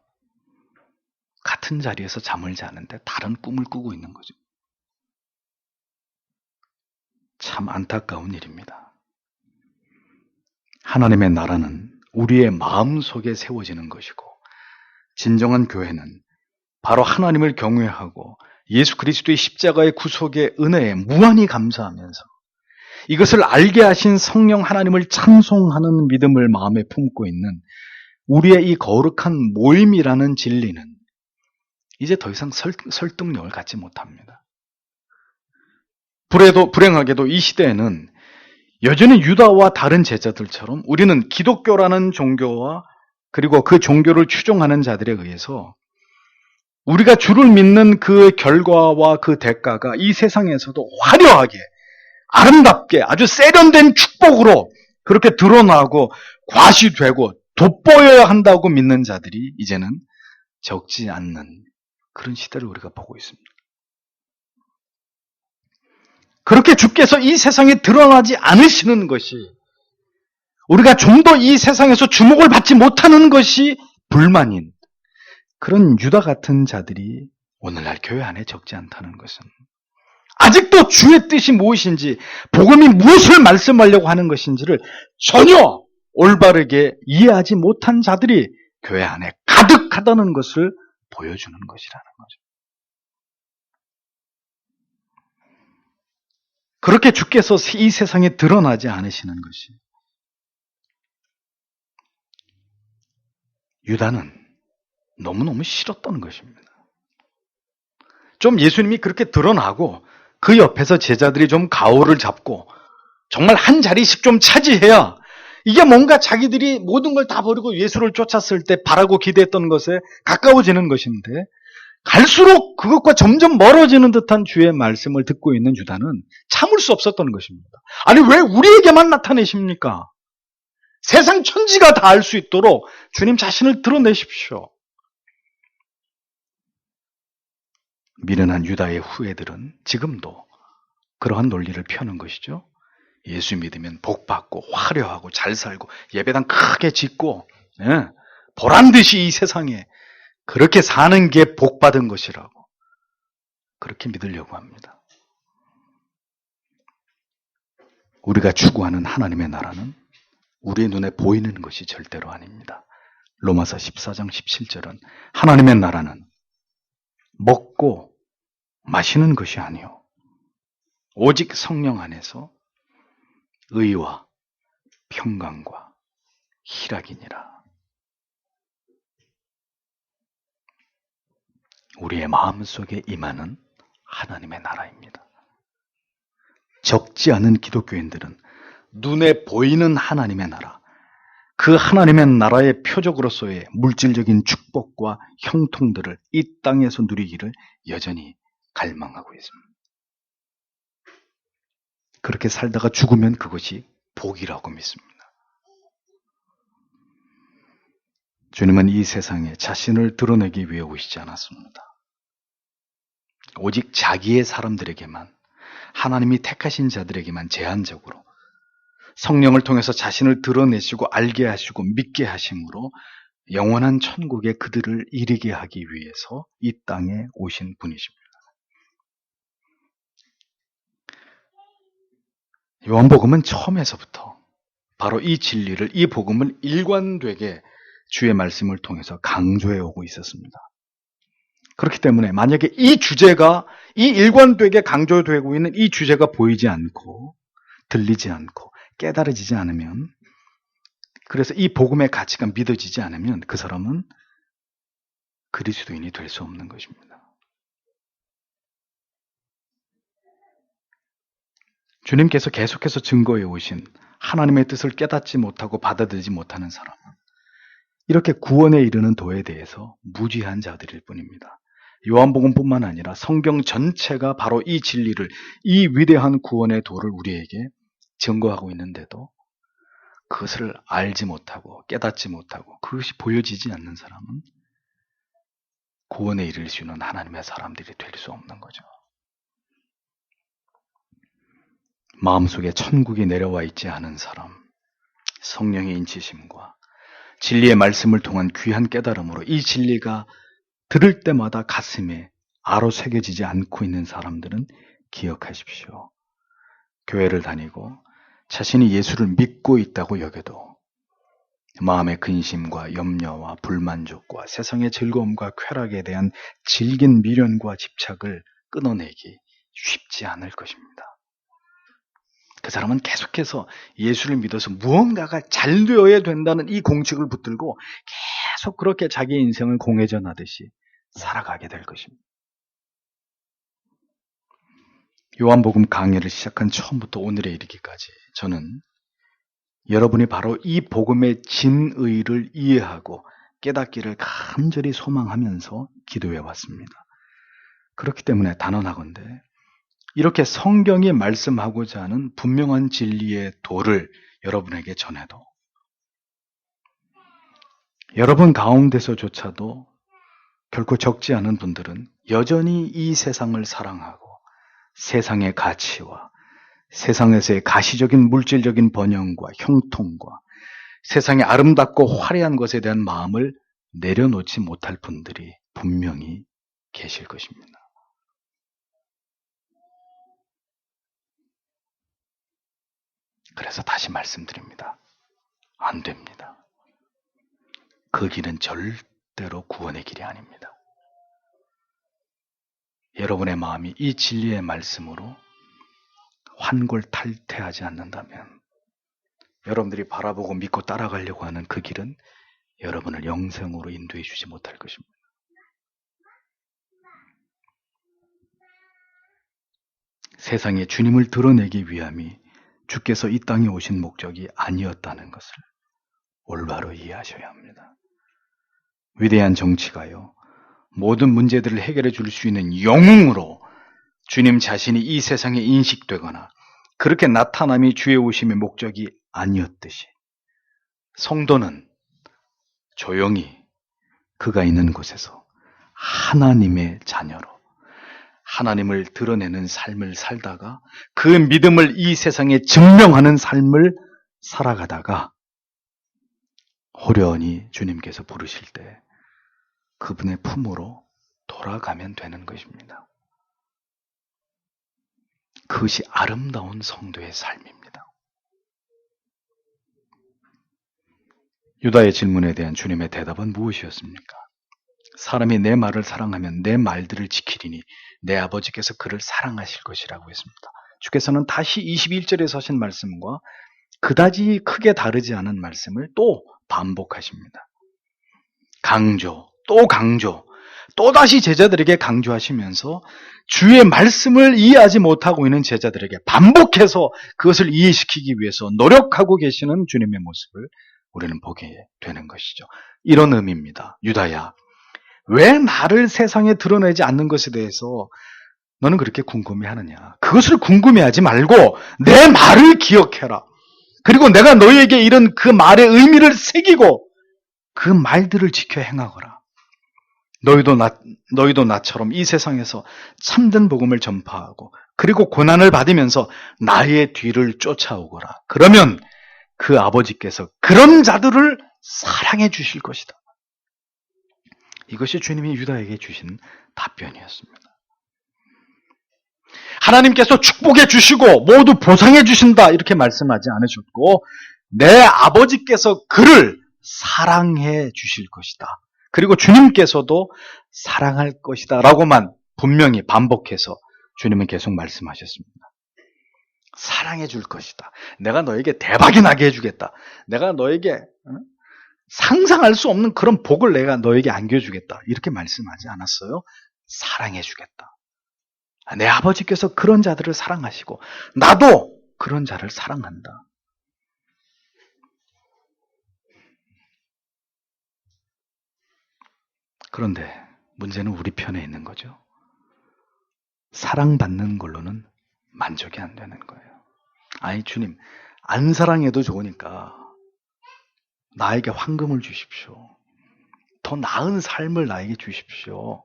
같은 자리에서 잠을 자는데 다른 꿈을 꾸고 있는 거죠. 참 안타까운 일입니다. 하나님의 나라는 우리의 마음 속에 세워지는 것이고 진정한 교회는 바로 하나님을 경외하고 예수 그리스도의 십자가의 구속의 은혜에 무한히 감사하면서 이것을 알게 하신 성령 하나님을 찬송하는 믿음을 마음에 품고 있는 우리의 이 거룩한 모임이라는 진리는 이제 더 이상 설득력을 갖지 못합니다. 불행하게도 이 시대에는 여전히 유다와 다른 제자들처럼 우리는 기독교라는 종교와 그리고 그 종교를 추종하는 자들에 의해서 우리가 주를 믿는 그 결과와 그 대가가 이 세상에서도 화려하게 아름답게 아주 세련된 축복으로 그렇게 드러나고 과시되고 돋보여야 한다고 믿는 자들이 이제는 적지 않는 그런 시대를 우리가 보고 있습니다. 그렇게 주께서 이 세상에 드러나지 않으시는 것이 우리가 좀 더 이 세상에서 주목을 받지 못하는 것이 불만인 그런 유다 같은 자들이 오늘날 교회 안에 적지 않다는 것은 아직도 주의 뜻이 무엇인지 복음이 무엇을 말씀하려고 하는 것인지를 전혀 올바르게 이해하지 못한 자들이 교회 안에 가득하다는 것을 보여주는 것이라는 거죠. 그렇게 주께서 이 세상에 드러나지 않으시는 것이 유다는 너무너무 싫었던 것입니다. 좀 예수님이 그렇게 드러나고 그 옆에서 제자들이 좀 가오를 잡고 정말 한 자리씩 좀 차지해야 이게 뭔가 자기들이 모든 걸 다 버리고 예수를 쫓았을 때 바라고 기대했던 것에 가까워지는 것인데 갈수록 그것과 점점 멀어지는 듯한 주의 말씀을 듣고 있는 유다는 참을 수 없었던 것입니다. 아니 왜 우리에게만 나타내십니까? 세상 천지가 다 알 수 있도록 주님 자신을 드러내십시오. 미련한 유다의 후예들은 지금도 그러한 논리를 펴는 것이죠. 예수 믿으면 복받고 화려하고 잘 살고 예배당 크게 짓고 보란듯이 이 세상에 그렇게 사는 게 복받은 것이라고 그렇게 믿으려고 합니다. 우리가 추구하는 하나님의 나라는 우리의 눈에 보이는 것이 절대로 아닙니다. 로마서 14장 17절은 하나님의 나라는 먹고 마시는 것이 아니요 오직 성령 안에서 의와 평강과 희락이니라. 우리의 마음속에 임하는 하나님의 나라입니다. 적지 않은 기독교인들은 눈에 보이는 하나님의 나라, 그 하나님의 나라의 표적으로서의 물질적인 축복과 형통들을 이 땅에서 누리기를 여전히 갈망하고 있습니다. 그렇게 살다가 죽으면 그것이 복이라고 믿습니다. 주님은 이 세상에 자신을 드러내기 위해 오시지 않았습니다. 오직 자기의 사람들에게만, 하나님이 택하신 자들에게만 제한적으로 성령을 통해서 자신을 드러내시고 알게 하시고 믿게 하심으로 영원한 천국에 그들을 이르게 하기 위해서 이 땅에 오신 분이십니다. 요한복음은 처음에서부터 바로 이 진리를, 이 복음을 일관되게 주의 말씀을 통해서 강조해 오고 있었습니다. 그렇기 때문에 만약에 이 주제가, 이 일관되게 강조되고 있는 이 주제가 보이지 않고 들리지 않고 깨달아지지 않으면, 그래서 이 복음의 가치가 믿어지지 않으면 그 사람은 그리스도인이 될 수 없는 것입니다. 주님께서 계속해서 증거해 오신 하나님의 뜻을 깨닫지 못하고 받아들이지 못하는 사람은 이렇게 구원에 이르는 도에 대해서 무지한 자들일 뿐입니다. 요한복음뿐만 아니라 성경 전체가 바로 이 진리를, 이 위대한 구원의 도를 우리에게 증거하고 있는데도 그것을 알지 못하고 깨닫지 못하고 그것이 보여지지 않는 사람은 구원에 이를 수 있는 하나님의 사람들이 될 수 없는 거죠. 마음속에 천국이 내려와 있지 않은 사람, 성령의 인치심과 진리의 말씀을 통한 귀한 깨달음으로 이 진리가 들을 때마다 가슴에 아로 새겨지지 않고 있는 사람들은 기억하십시오. 교회를 다니고 자신이 예수를 믿고 있다고 여겨도 마음의 근심과 염려와 불만족과 세상의 즐거움과 쾌락에 대한 질긴 미련과 집착을 끊어내기 쉽지 않을 것입니다. 그 사람은 계속해서 예수를 믿어서 무언가가 잘 되어야 된다는 이 공식을 붙들고 계속 그렇게 자기의 인생을 공회전하듯이 살아가게 될 것입니다. 요한복음 강의를 시작한 처음부터 오늘에 이르기까지 저는 여러분이 바로 이 복음의 진의를 이해하고 깨닫기를 간절히 소망하면서 기도해 왔습니다. 그렇기 때문에 단언하건대 이렇게 성경이 말씀하고자 하는 분명한 진리의 도를 여러분에게 전해도 여러분 가운데서조차도 결코 적지 않은 분들은 여전히 이 세상을 사랑하고 세상의 가치와 세상에서의 가시적인 물질적인 번영과 형통과 세상의 아름답고 화려한 것에 대한 마음을 내려놓지 못할 분들이 분명히 계실 것입니다. 그래서 다시 말씀드립니다. 안 됩니다. 그 길은 절대로 구원의 길이 아닙니다. 여러분의 마음이 이 진리의 말씀으로 환골탈태하지 않는다면 여러분들이 바라보고 믿고 따라가려고 하는 그 길은 여러분을 영생으로 인도해 주지 못할 것입니다. 세상에 주님을 드러내기 위함이 주께서 이 땅에 오신 목적이 아니었다는 것을 올바로 이해하셔야 합니다. 위대한 정치가요, 모든 문제들을 해결해 줄 수 있는 영웅으로 주님 자신이 이 세상에 인식되거나 그렇게 나타남이 주의 오심의 목적이 아니었듯이 성도는 조용히 그가 있는 곳에서 하나님의 자녀로 하나님을 드러내는 삶을 살다가 그 믿음을 이 세상에 증명하는 삶을 살아가다가 호련히 주님께서 부르실 때 그분의 품으로 돌아가면 되는 것입니다. 그것이 아름다운 성도의 삶입니다. 유다의 질문에 대한 주님의 대답은 무엇이었습니까? 사람이 내 말을 사랑하면 내 말들을 지키리니 내 아버지께서 그를 사랑하실 것이라고 했습니다. 주께서는 다시 21절에서 하신 말씀과 그다지 크게 다르지 않은 말씀을 또 반복하십니다. 강조, 또 강조, 또다시 제자들에게 강조하시면서 주의 말씀을 이해하지 못하고 있는 제자들에게 반복해서 그것을 이해시키기 위해서 노력하고 계시는 주님의 모습을 우리는 보게 되는 것이죠. 이런 의미입니다. 유다야, 왜 나를 세상에 드러내지 않는 것에 대해서 너는 그렇게 궁금해하느냐? 그것을 궁금해하지 말고 내 말을 기억해라. 그리고 내가 너희에게 이런 그 말의 의미를 새기고 그 말들을 지켜 행하거라. 너희도 나처럼 이 세상에서 참된 복음을 전파하고 그리고 고난을 받으면서 나의 뒤를 쫓아오거라. 그러면 그 아버지께서 그런 자들을 사랑해 주실 것이다. 이것이 주님이 유다에게 주신 답변이었습니다. 하나님께서 축복해 주시고 모두 보상해 주신다 이렇게 말씀하지 않으셨고 내 아버지께서 그를 사랑해 주실 것이다. 그리고 주님께서도 사랑할 것이다 라고만 분명히 반복해서 주님은 계속 말씀하셨습니다. 사랑해 줄 것이다. 내가 너에게 대박이 나게 해주겠다. 내가 너에게 상상할 수 없는 그런 복을 내가 너에게 안겨주겠다. 이렇게 말씀하지 않았어요. 사랑해 주겠다. 내 아버지께서 그런 자들을 사랑하시고 나도 그런 자를 사랑한다. 그런데 문제는 우리 편에 있는 거죠. 사랑받는 걸로는 만족이 안 되는 거예요. 아니 주님, 안 사랑해도 좋으니까 나에게 황금을 주십시오. 더 나은 삶을 나에게 주십시오.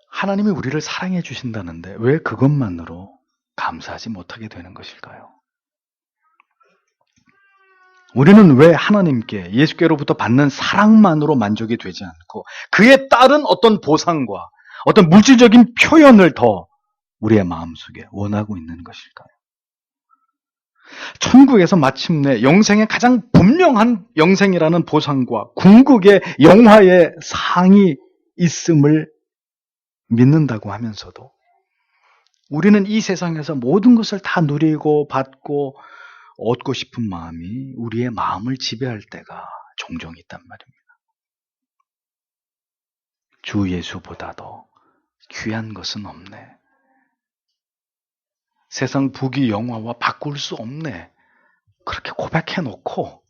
하나님이 우리를 사랑해 주신다는데 왜 그것만으로 감사하지 못하게 되는 것일까요? 우리는 왜 하나님께 예수께로부터 받는 사랑만으로 만족이 되지 않고 그에 따른 어떤 보상과 어떤 물질적인 표현을 더 우리의 마음속에 원하고 있는 것일까요? 천국에서 마침내 영생의 가장 분명한 영생이라는 보상과 궁극의 영화의 상이 있음을 믿는다고 하면서도 우리는 이 세상에서 모든 것을 다 누리고 받고 얻고 싶은 마음이 우리의 마음을 지배할 때가 종종 있단 말입니다. 주 예수보다도 귀한 것은 없네. 세상 부귀 영화와 바꿀 수 없네. 그렇게 고백해 놓고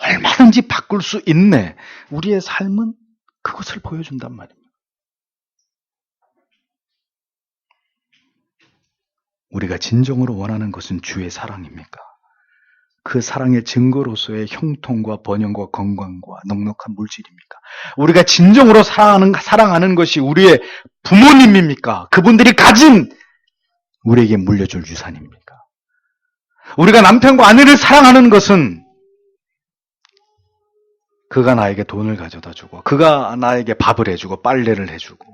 얼마든지 바꿀 수 있네. 우리의 삶은 그것을 보여준단 말입니다. 우리가 진정으로 원하는 것은 주의 사랑입니까? 그 사랑의 증거로서의 형통과 번영과 건강과 넉넉한 물질입니까? 우리가 진정으로 사랑하는 것이 우리의 부모님입니까? 그분들이 가진 우리에게 물려줄 유산입니까? 우리가 남편과 아내를 사랑하는 것은 그가 나에게 돈을 가져다 주고 그가 나에게 밥을 해주고 빨래를 해주고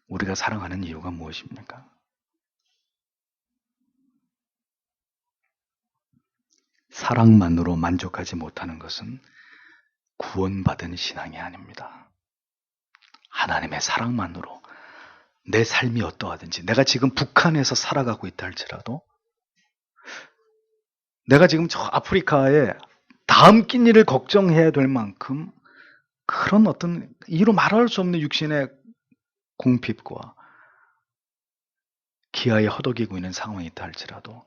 우리가 사랑하는 이유가 무엇입니까? 사랑만으로 만족하지 못하는 것은 구원받은 신앙이 아닙니다. 하나님의 사랑만으로 내 삶이 어떠하든지 내가 지금 북한에서 살아가고 있다 할지라도 내가 지금 저 아프리카에 다음 끼니를 걱정해야 될 만큼 그런 어떤 이로 말할 수 없는 육신의 궁핍과 기아에 허덕이고 있는 상황이 있다 할지라도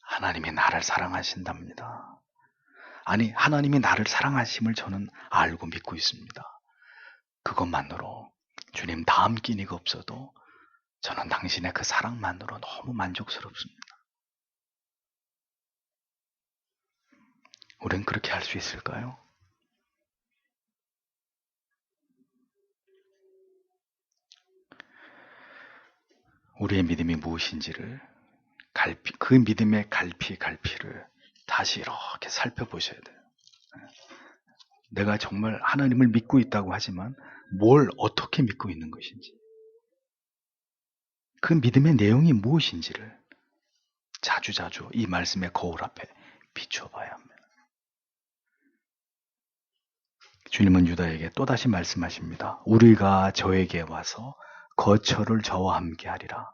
하나님이 나를 사랑하신답니다. 아니, 하나님이 나를 사랑하심을 저는 알고 믿고 있습니다. 그것만으로 주님 다음 끼니가 없어도 저는 당신의 그 사랑만으로 너무 만족스럽습니다. 우린 그렇게 할 수 있을까요? 우리의 믿음이 무엇인지를 그 믿음의 갈피를 다시 이렇게 살펴보셔야 돼요. 내가 정말 하나님을 믿고 있다고 하지만 뭘 어떻게 믿고 있는 것인지 그 믿음의 내용이 무엇인지를 자주자주 이 말씀의 거울 앞에 비춰봐야 합니다. 주님은 유다에게 또다시 말씀하십니다. 우리가 저에게 와서 거처를 저와 함께 하리라.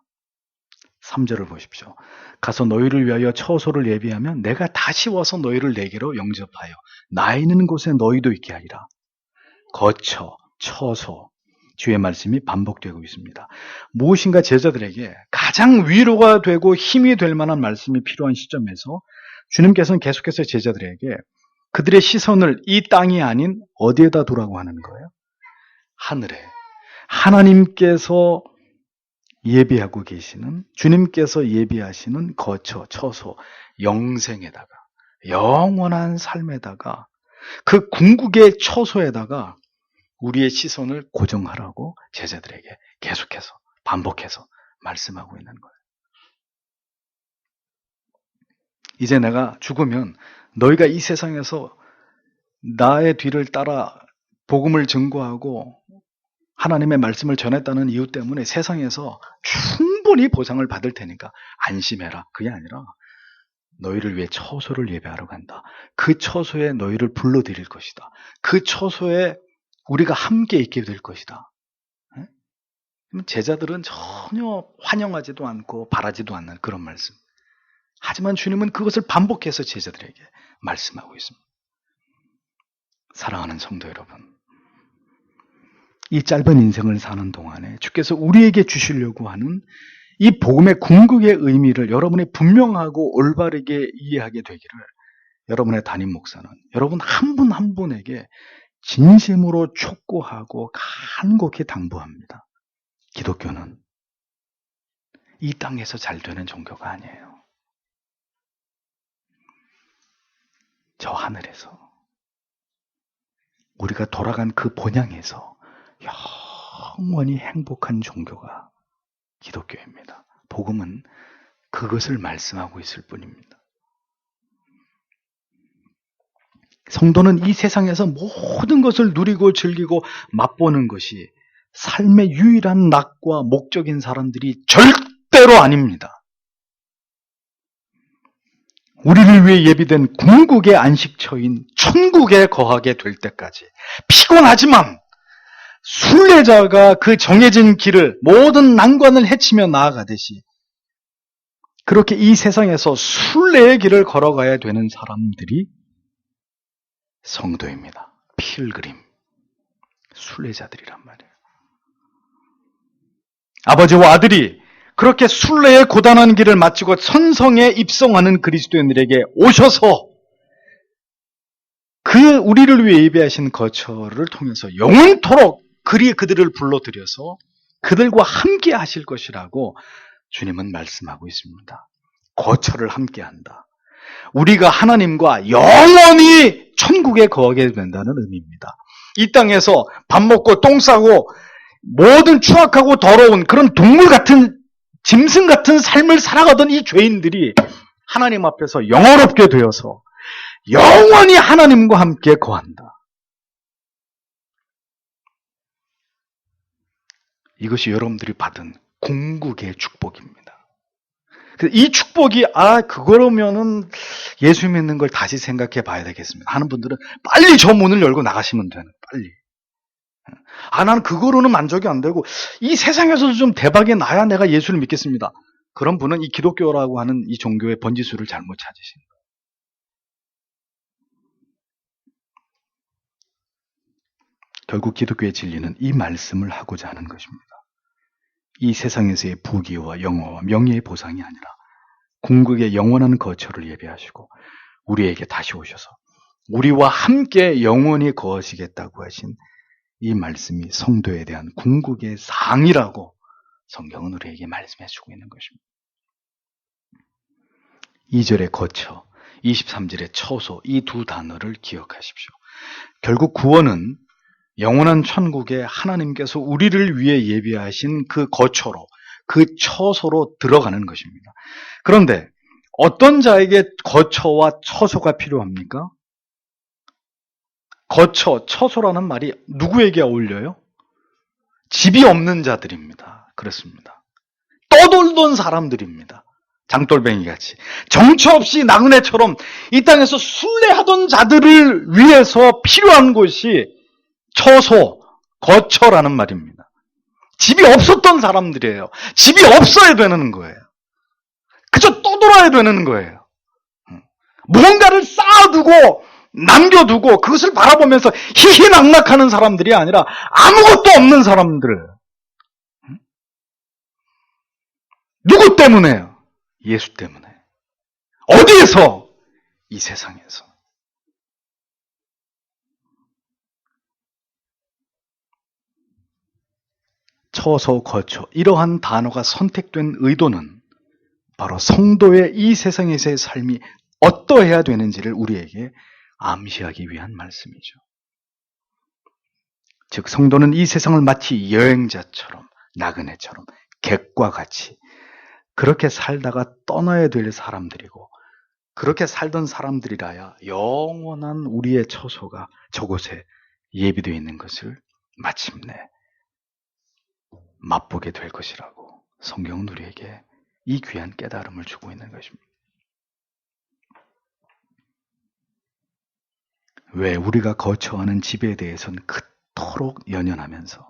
3절을 보십시오. 가서 너희를 위하여 처소를 예비하면 내가 다시 와서 너희를 내게로 영접하여 나 있는 곳에 너희도 있게 하리라. 거처, 처소, 주의 말씀이 반복되고 있습니다. 무엇인가 제자들에게 가장 위로가 되고 힘이 될 만한 말씀이 필요한 시점에서 주님께서는 계속해서 제자들에게 그들의 시선을 이 땅이 아닌 어디에다 두라고 하는 거예요? 하늘에. 하나님께서 예비하고 계시는, 주님께서 예비하시는 거처, 처소, 영생에다가, 영원한 삶에다가, 그 궁극의 처소에다가 우리의 시선을 고정하라고 제자들에게 계속해서 반복해서 말씀하고 있는 거예요. 이제 내가 죽으면 너희가 이 세상에서 나의 뒤를 따라 복음을 증거하고 하나님의 말씀을 전했다는 이유 때문에 세상에서 충분히 보상을 받을 테니까 안심해라. 그게 아니라 너희를 위해 처소를 예배하러 간다. 그 처소에 너희를 불러드릴 것이다. 그 처소에 우리가 함께 있게 될 것이다. 제자들은 전혀 환영하지도 않고 바라지도 않는 그런 말씀. 하지만 주님은 그것을 반복해서 제자들에게 말씀하고 있습니다. 사랑하는 성도 여러분, 이 짧은 인생을 사는 동안에 주께서 우리에게 주시려고 하는 이 복음의 궁극의 의미를 여러분이 분명하고 올바르게 이해하게 되기를 여러분의 담임 목사는 여러분 한 분 한 분에게 진심으로 촉구하고 간곡히 당부합니다. 기독교는 이 땅에서 잘 되는 종교가 아니에요. 저 하늘에서 우리가 돌아간 그 본향에서 영원히 행복한 종교가 기독교입니다. 복음은 그것을 말씀하고 있을 뿐입니다. 성도는 이 세상에서 모든 것을 누리고 즐기고 맛보는 것이 삶의 유일한 낙과 목적인 사람들이 절대로 아닙니다. 우리를 위해 예비된 궁극의 안식처인 천국에 거하게 될 때까지 피곤하지만 순례자가 그 정해진 길을 모든 난관을 헤치며 나아가듯이 그렇게 이 세상에서 순례의 길을 걸어가야 되는 사람들이 성도입니다. 필그림, 순례자들이란 말이에요. 아버지와 아들이 그렇게 순례의 고단한 길을 마치고 천성에 입성하는 그리스도인들에게 오셔서 우리를 위해 예배하신 거처를 통해서 영원토록 그들을 불러들여서 그들과 함께 하실 것이라고 주님은 말씀하고 있습니다. 거처를 함께 한다. 우리가 하나님과 영원히 천국에 거하게 된다는 의미입니다. 이 땅에서 밥 먹고 똥 싸고 모든 추악하고 더러운 그런 동물 같은 짐승 같은 삶을 살아가던 이 죄인들이 하나님 앞에서 영원롭게 되어서 영원히 하나님과 함께 거한다. 이것이 여러분들이 받은 궁극의 축복입니다. 이 축복이 그거라면은 예수 믿는 걸 다시 생각해 봐야 되겠습니다 하는 분들은 빨리 저 문을 열고 나가시면 되는 빨리. 나는 그거로는 만족이 안 되고 이 세상에서도 좀 대박이 나야 내가 예수를 믿겠습니다. 그런 분은 이 기독교라고 하는 이 종교의 번지수를 잘못 찾으신 거예요. 결국 기독교의 진리는 이 말씀을 하고자 하는 것입니다. 이 세상에서의 부귀와 영화와 명예의 보상이 아니라 궁극의 영원한 거처를 예배하시고 우리에게 다시 오셔서 우리와 함께 영원히 거하시겠다고 하신 이 말씀이 성도에 대한 궁극의 상이라고 성경은 우리에게 말씀해주고 있는 것입니다. 2절의 거처, 23절의 처소, 이 두 단어를 기억하십시오. 결국 구원은 영원한 천국에 하나님께서 우리를 위해 예비하신 그 거처로, 그 처소로 들어가는 것입니다. 그런데 어떤 자에게 거처와 처소가 필요합니까? 거처, 처소라는 말이 누구에게 어울려요? 집이 없는 자들입니다. 그렇습니다. 떠돌던 사람들입니다. 장돌뱅이 같이. 정처 없이 나그네처럼 이 땅에서 순례하던 자들을 위해서 필요한 곳이 처소, 거처라는 말입니다. 집이 없었던 사람들이에요. 집이 없어야 되는 거예요. 그저 떠돌아야 되는 거예요. 무언가를 쌓아두고 남겨두고 그것을 바라보면서 희희낙낙하는 사람들이 아니라 아무것도 없는 사람들. 누구 때문에요? 예수 때문에. 어디에서? 이 세상에서. 처소, 거처, 이러한 단어가 선택된 의도는 바로 성도의 이 세상에서의 삶이 어떠해야 되는지를 우리에게 암시하기 위한 말씀이죠. 즉 성도는 이 세상을 마치 여행자처럼, 나그네처럼, 객과 같이 그렇게 살다가 떠나야 될 사람들이고, 그렇게 살던 사람들이라야 영원한 우리의 처소가 저곳에 예비되어 있는 것을 마침내 맛보게 될 것이라고 성경은 우리에게 이 귀한 깨달음을 주고 있는 것입니다. 왜 우리가 거처하는 집에 대해서는 그토록 연연하면서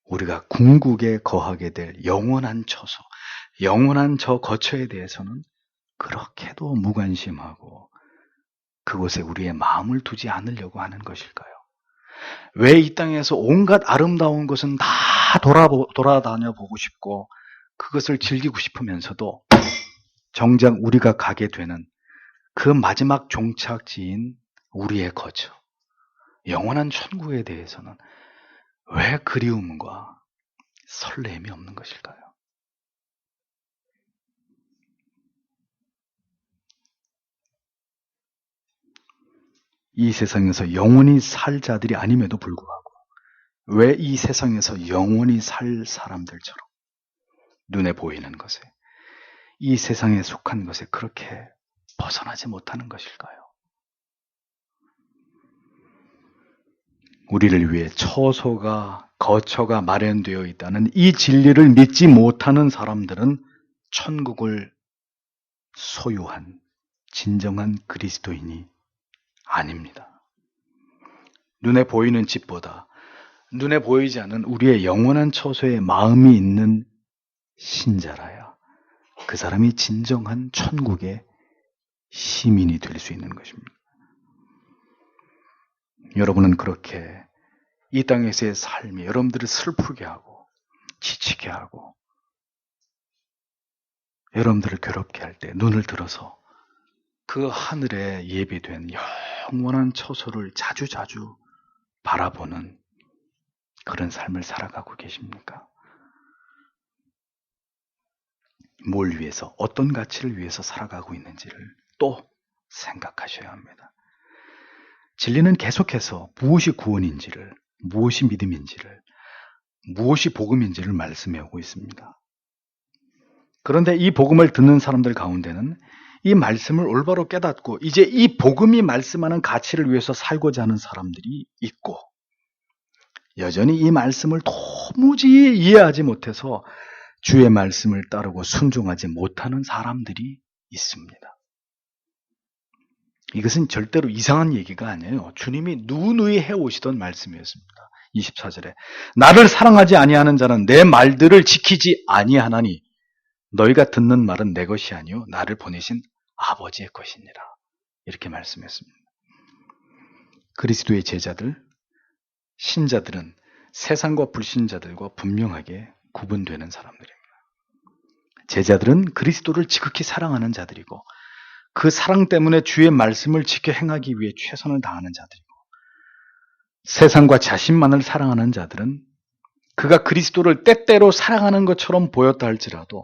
우리가 궁극에 거하게 될 영원한 처소, 영원한 저 거처에 대해서는 그렇게도 무관심하고 그곳에 우리의 마음을 두지 않으려고 하는 것일까요? 왜 이 땅에서 온갖 아름다운 것은 다 돌아다녀 보고 싶고 그것을 즐기고 싶으면서도 정작 우리가 가게 되는 그 마지막 종착지인 우리의 거처, 영원한 천국에 대해서는 왜 그리움과 설렘이 없는 것일까요? 이 세상에서 영원히 살 자들이 아님에도 불구하고 왜 이 세상에서 영원히 살 사람들처럼 눈에 보이는 것에, 이 세상에 속한 것에 그렇게 벗어나지 못하는 것일까요? 우리를 위해 처소가, 거처가 마련되어 있다는 이 진리를 믿지 못하는 사람들은 천국을 소유한 진정한 그리스도인이 아닙니다. 눈에 보이는 집보다, 눈에 보이지 않는 우리의 영원한 처소에 마음이 있는 신자라야 그 사람이 진정한 천국의 시민이 될 수 있는 것입니다. 여러분은 그렇게 이 땅에서의 삶이 여러분들을 슬프게 하고 지치게 하고 여러분들을 괴롭게 할 때 눈을 들어서 그 하늘에 예비된 영원한 처소를 자주자주 바라보는 그런 삶을 살아가고 계십니까? 뭘 위해서, 어떤 가치를 위해서 살아가고 있는지를 또 생각하셔야 합니다. 진리는 계속해서 무엇이 구원인지를, 무엇이 믿음인지를, 무엇이 복음인지를 말씀해 오고 있습니다. 그런데 이 복음을 듣는 사람들 가운데는 이 말씀을 올바로 깨닫고 이제 이 복음이 말씀하는 가치를 위해서 살고자 하는 사람들이 있고, 여전히 이 말씀을 도무지 이해하지 못해서 주의 말씀을 따르고 순종하지 못하는 사람들이 있습니다. 이것은 절대로 이상한 얘기가 아니에요. 주님이 누누이 해오시던 말씀이었습니다. 24절에 나를 사랑하지 아니하는 자는 내 말들을 지키지 아니하나니 너희가 듣는 말은 내 것이 아니요 나를 보내신 아버지의 것이니라. 이렇게 말씀했습니다. 그리스도의 제자들, 신자들은 세상과 불신자들과 분명하게 구분되는 사람들입니다. 제자들은 그리스도를 지극히 사랑하는 자들이고 그 사랑 때문에 주의 말씀을 지켜 행하기 위해 최선을 다하는 자들이고, 세상과 자신만을 사랑하는 자들은 그가 그리스도를 때때로 사랑하는 것처럼 보였다 할지라도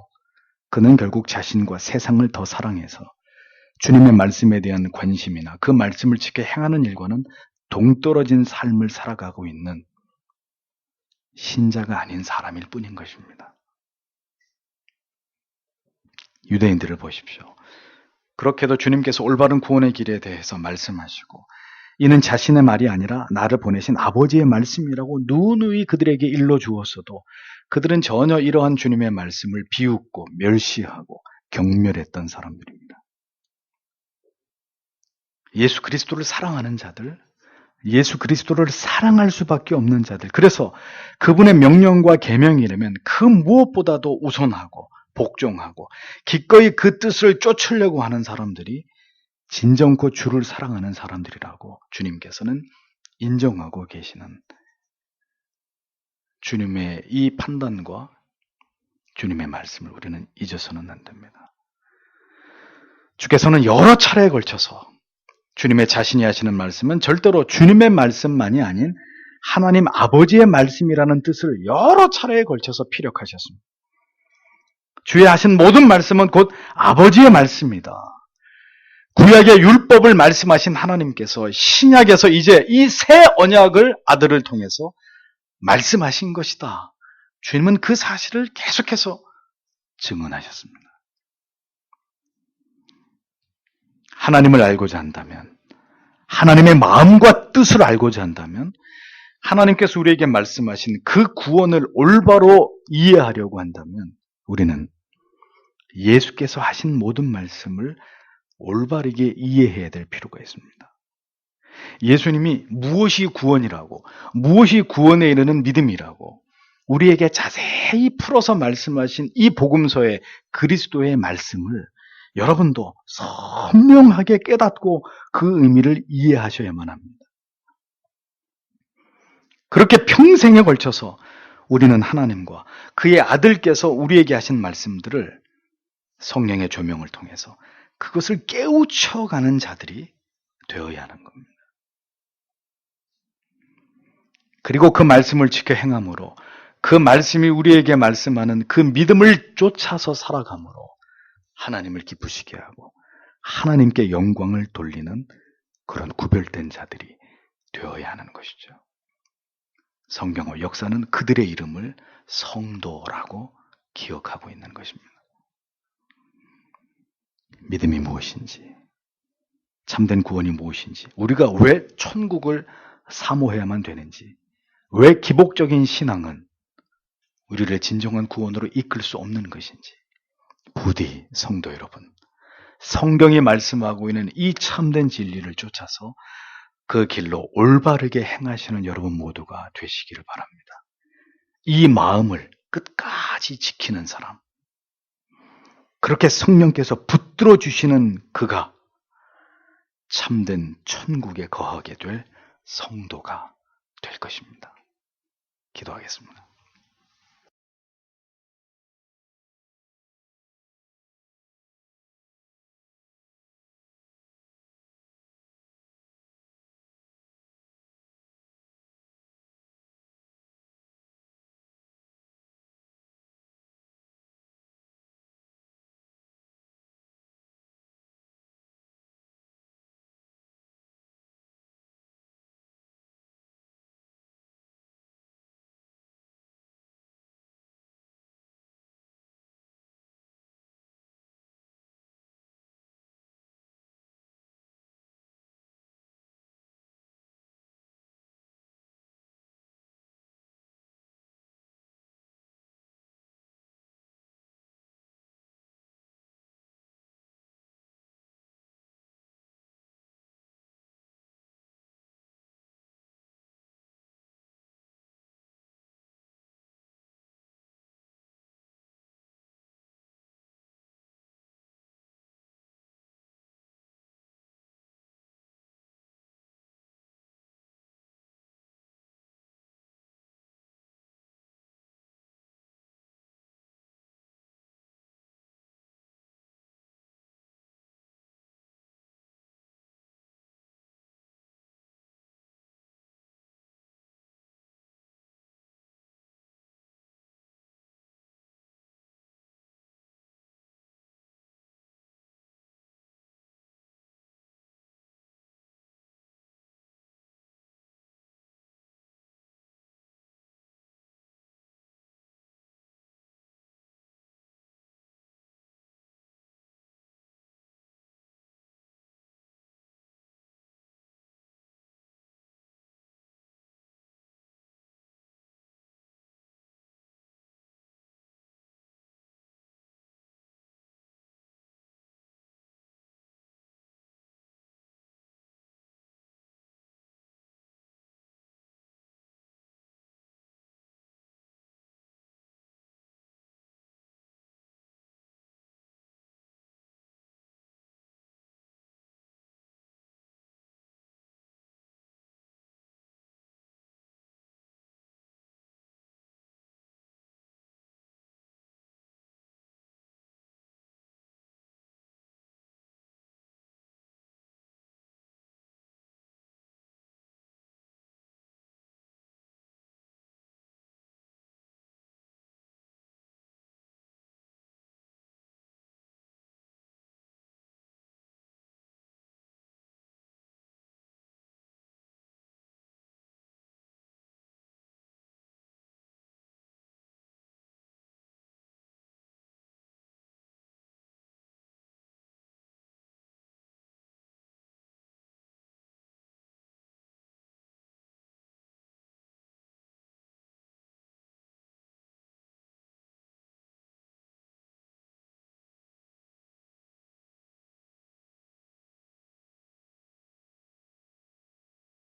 그는 결국 자신과 세상을 더 사랑해서 주님의 말씀에 대한 관심이나 그 말씀을 지켜 행하는 일과는 동떨어진 삶을 살아가고 있는 신자가 아닌 사람일 뿐인 것입니다. 유대인들을 보십시오. 그렇게도 주님께서 올바른 구원의 길에 대해서 말씀하시고 이는 자신의 말이 아니라 나를 보내신 아버지의 말씀이라고 누누이 그들에게 일러주었어도 그들은 전혀 이러한 주님의 말씀을 비웃고 멸시하고 경멸했던 사람들입니다. 예수 그리스도를 사랑하는 자들, 예수 그리스도를 사랑할 수밖에 없는 자들, 그래서 그분의 명령과 계명이라면 그 무엇보다도 우선하고 복종하고 기꺼이 그 뜻을 쫓으려고 하는 사람들이 진정코 주를 사랑하는 사람들이라고 주님께서는 인정하고 계시는, 주님의 이 판단과 주님의 말씀을 우리는 잊어서는 안 됩니다. 주께서는 여러 차례에 걸쳐서 주님의 자신이 하시는 말씀은 절대로 주님의 말씀만이 아닌 하나님 아버지의 말씀이라는 뜻을 여러 차례에 걸쳐서 피력하셨습니다. 주의 하신 모든 말씀은 곧 아버지의 말씀이다. 구약의 율법을 말씀하신 하나님께서 신약에서 이제 이 새 언약을 아들을 통해서 말씀하신 것이다. 주님은 그 사실을 계속해서 증언하셨습니다. 하나님을 알고자 한다면, 하나님의 마음과 뜻을 알고자 한다면, 하나님께서 우리에게 말씀하신 그 구원을 올바로 이해하려고 한다면 우리는 예수께서 하신 모든 말씀을 올바르게 이해해야 될 필요가 있습니다. 예수님이 무엇이 구원이라고, 무엇이 구원에 이르는 믿음이라고 우리에게 자세히 풀어서 말씀하신 이 복음서의 그리스도의 말씀을 여러분도 선명하게 깨닫고 그 의미를 이해하셔야만 합니다. 그렇게 평생에 걸쳐서 우리는 하나님과 그의 아들께서 우리에게 하신 말씀들을 성령의 조명을 통해서 그것을 깨우쳐가는 자들이 되어야 하는 겁니다. 그리고 그 말씀을 지켜 행함으로, 그 말씀이 우리에게 말씀하는 그 믿음을 쫓아서 살아감으로 하나님을 기쁘시게 하고 하나님께 영광을 돌리는 그런 구별된 자들이 되어야 하는 것이죠. 성경의 역사는 그들의 이름을 성도라고 기억하고 있는 것입니다. 믿음이 무엇인지, 참된 구원이 무엇인지, 우리가 왜 천국을 사모해야만 되는지, 왜 기복적인 신앙은 우리를 진정한 구원으로 이끌 수 없는 것인지, 부디 성도 여러분, 성경이 말씀하고 있는 이 참된 진리를 쫓아서 그 길로 올바르게 행하시는 여러분 모두가 되시기를 바랍니다. 이 마음을 끝까지 지키는 사람, 그렇게 성령께서 붙들어 주시는 그가 참된 천국에 거하게 될 성도가 될 것입니다. 기도하겠습니다.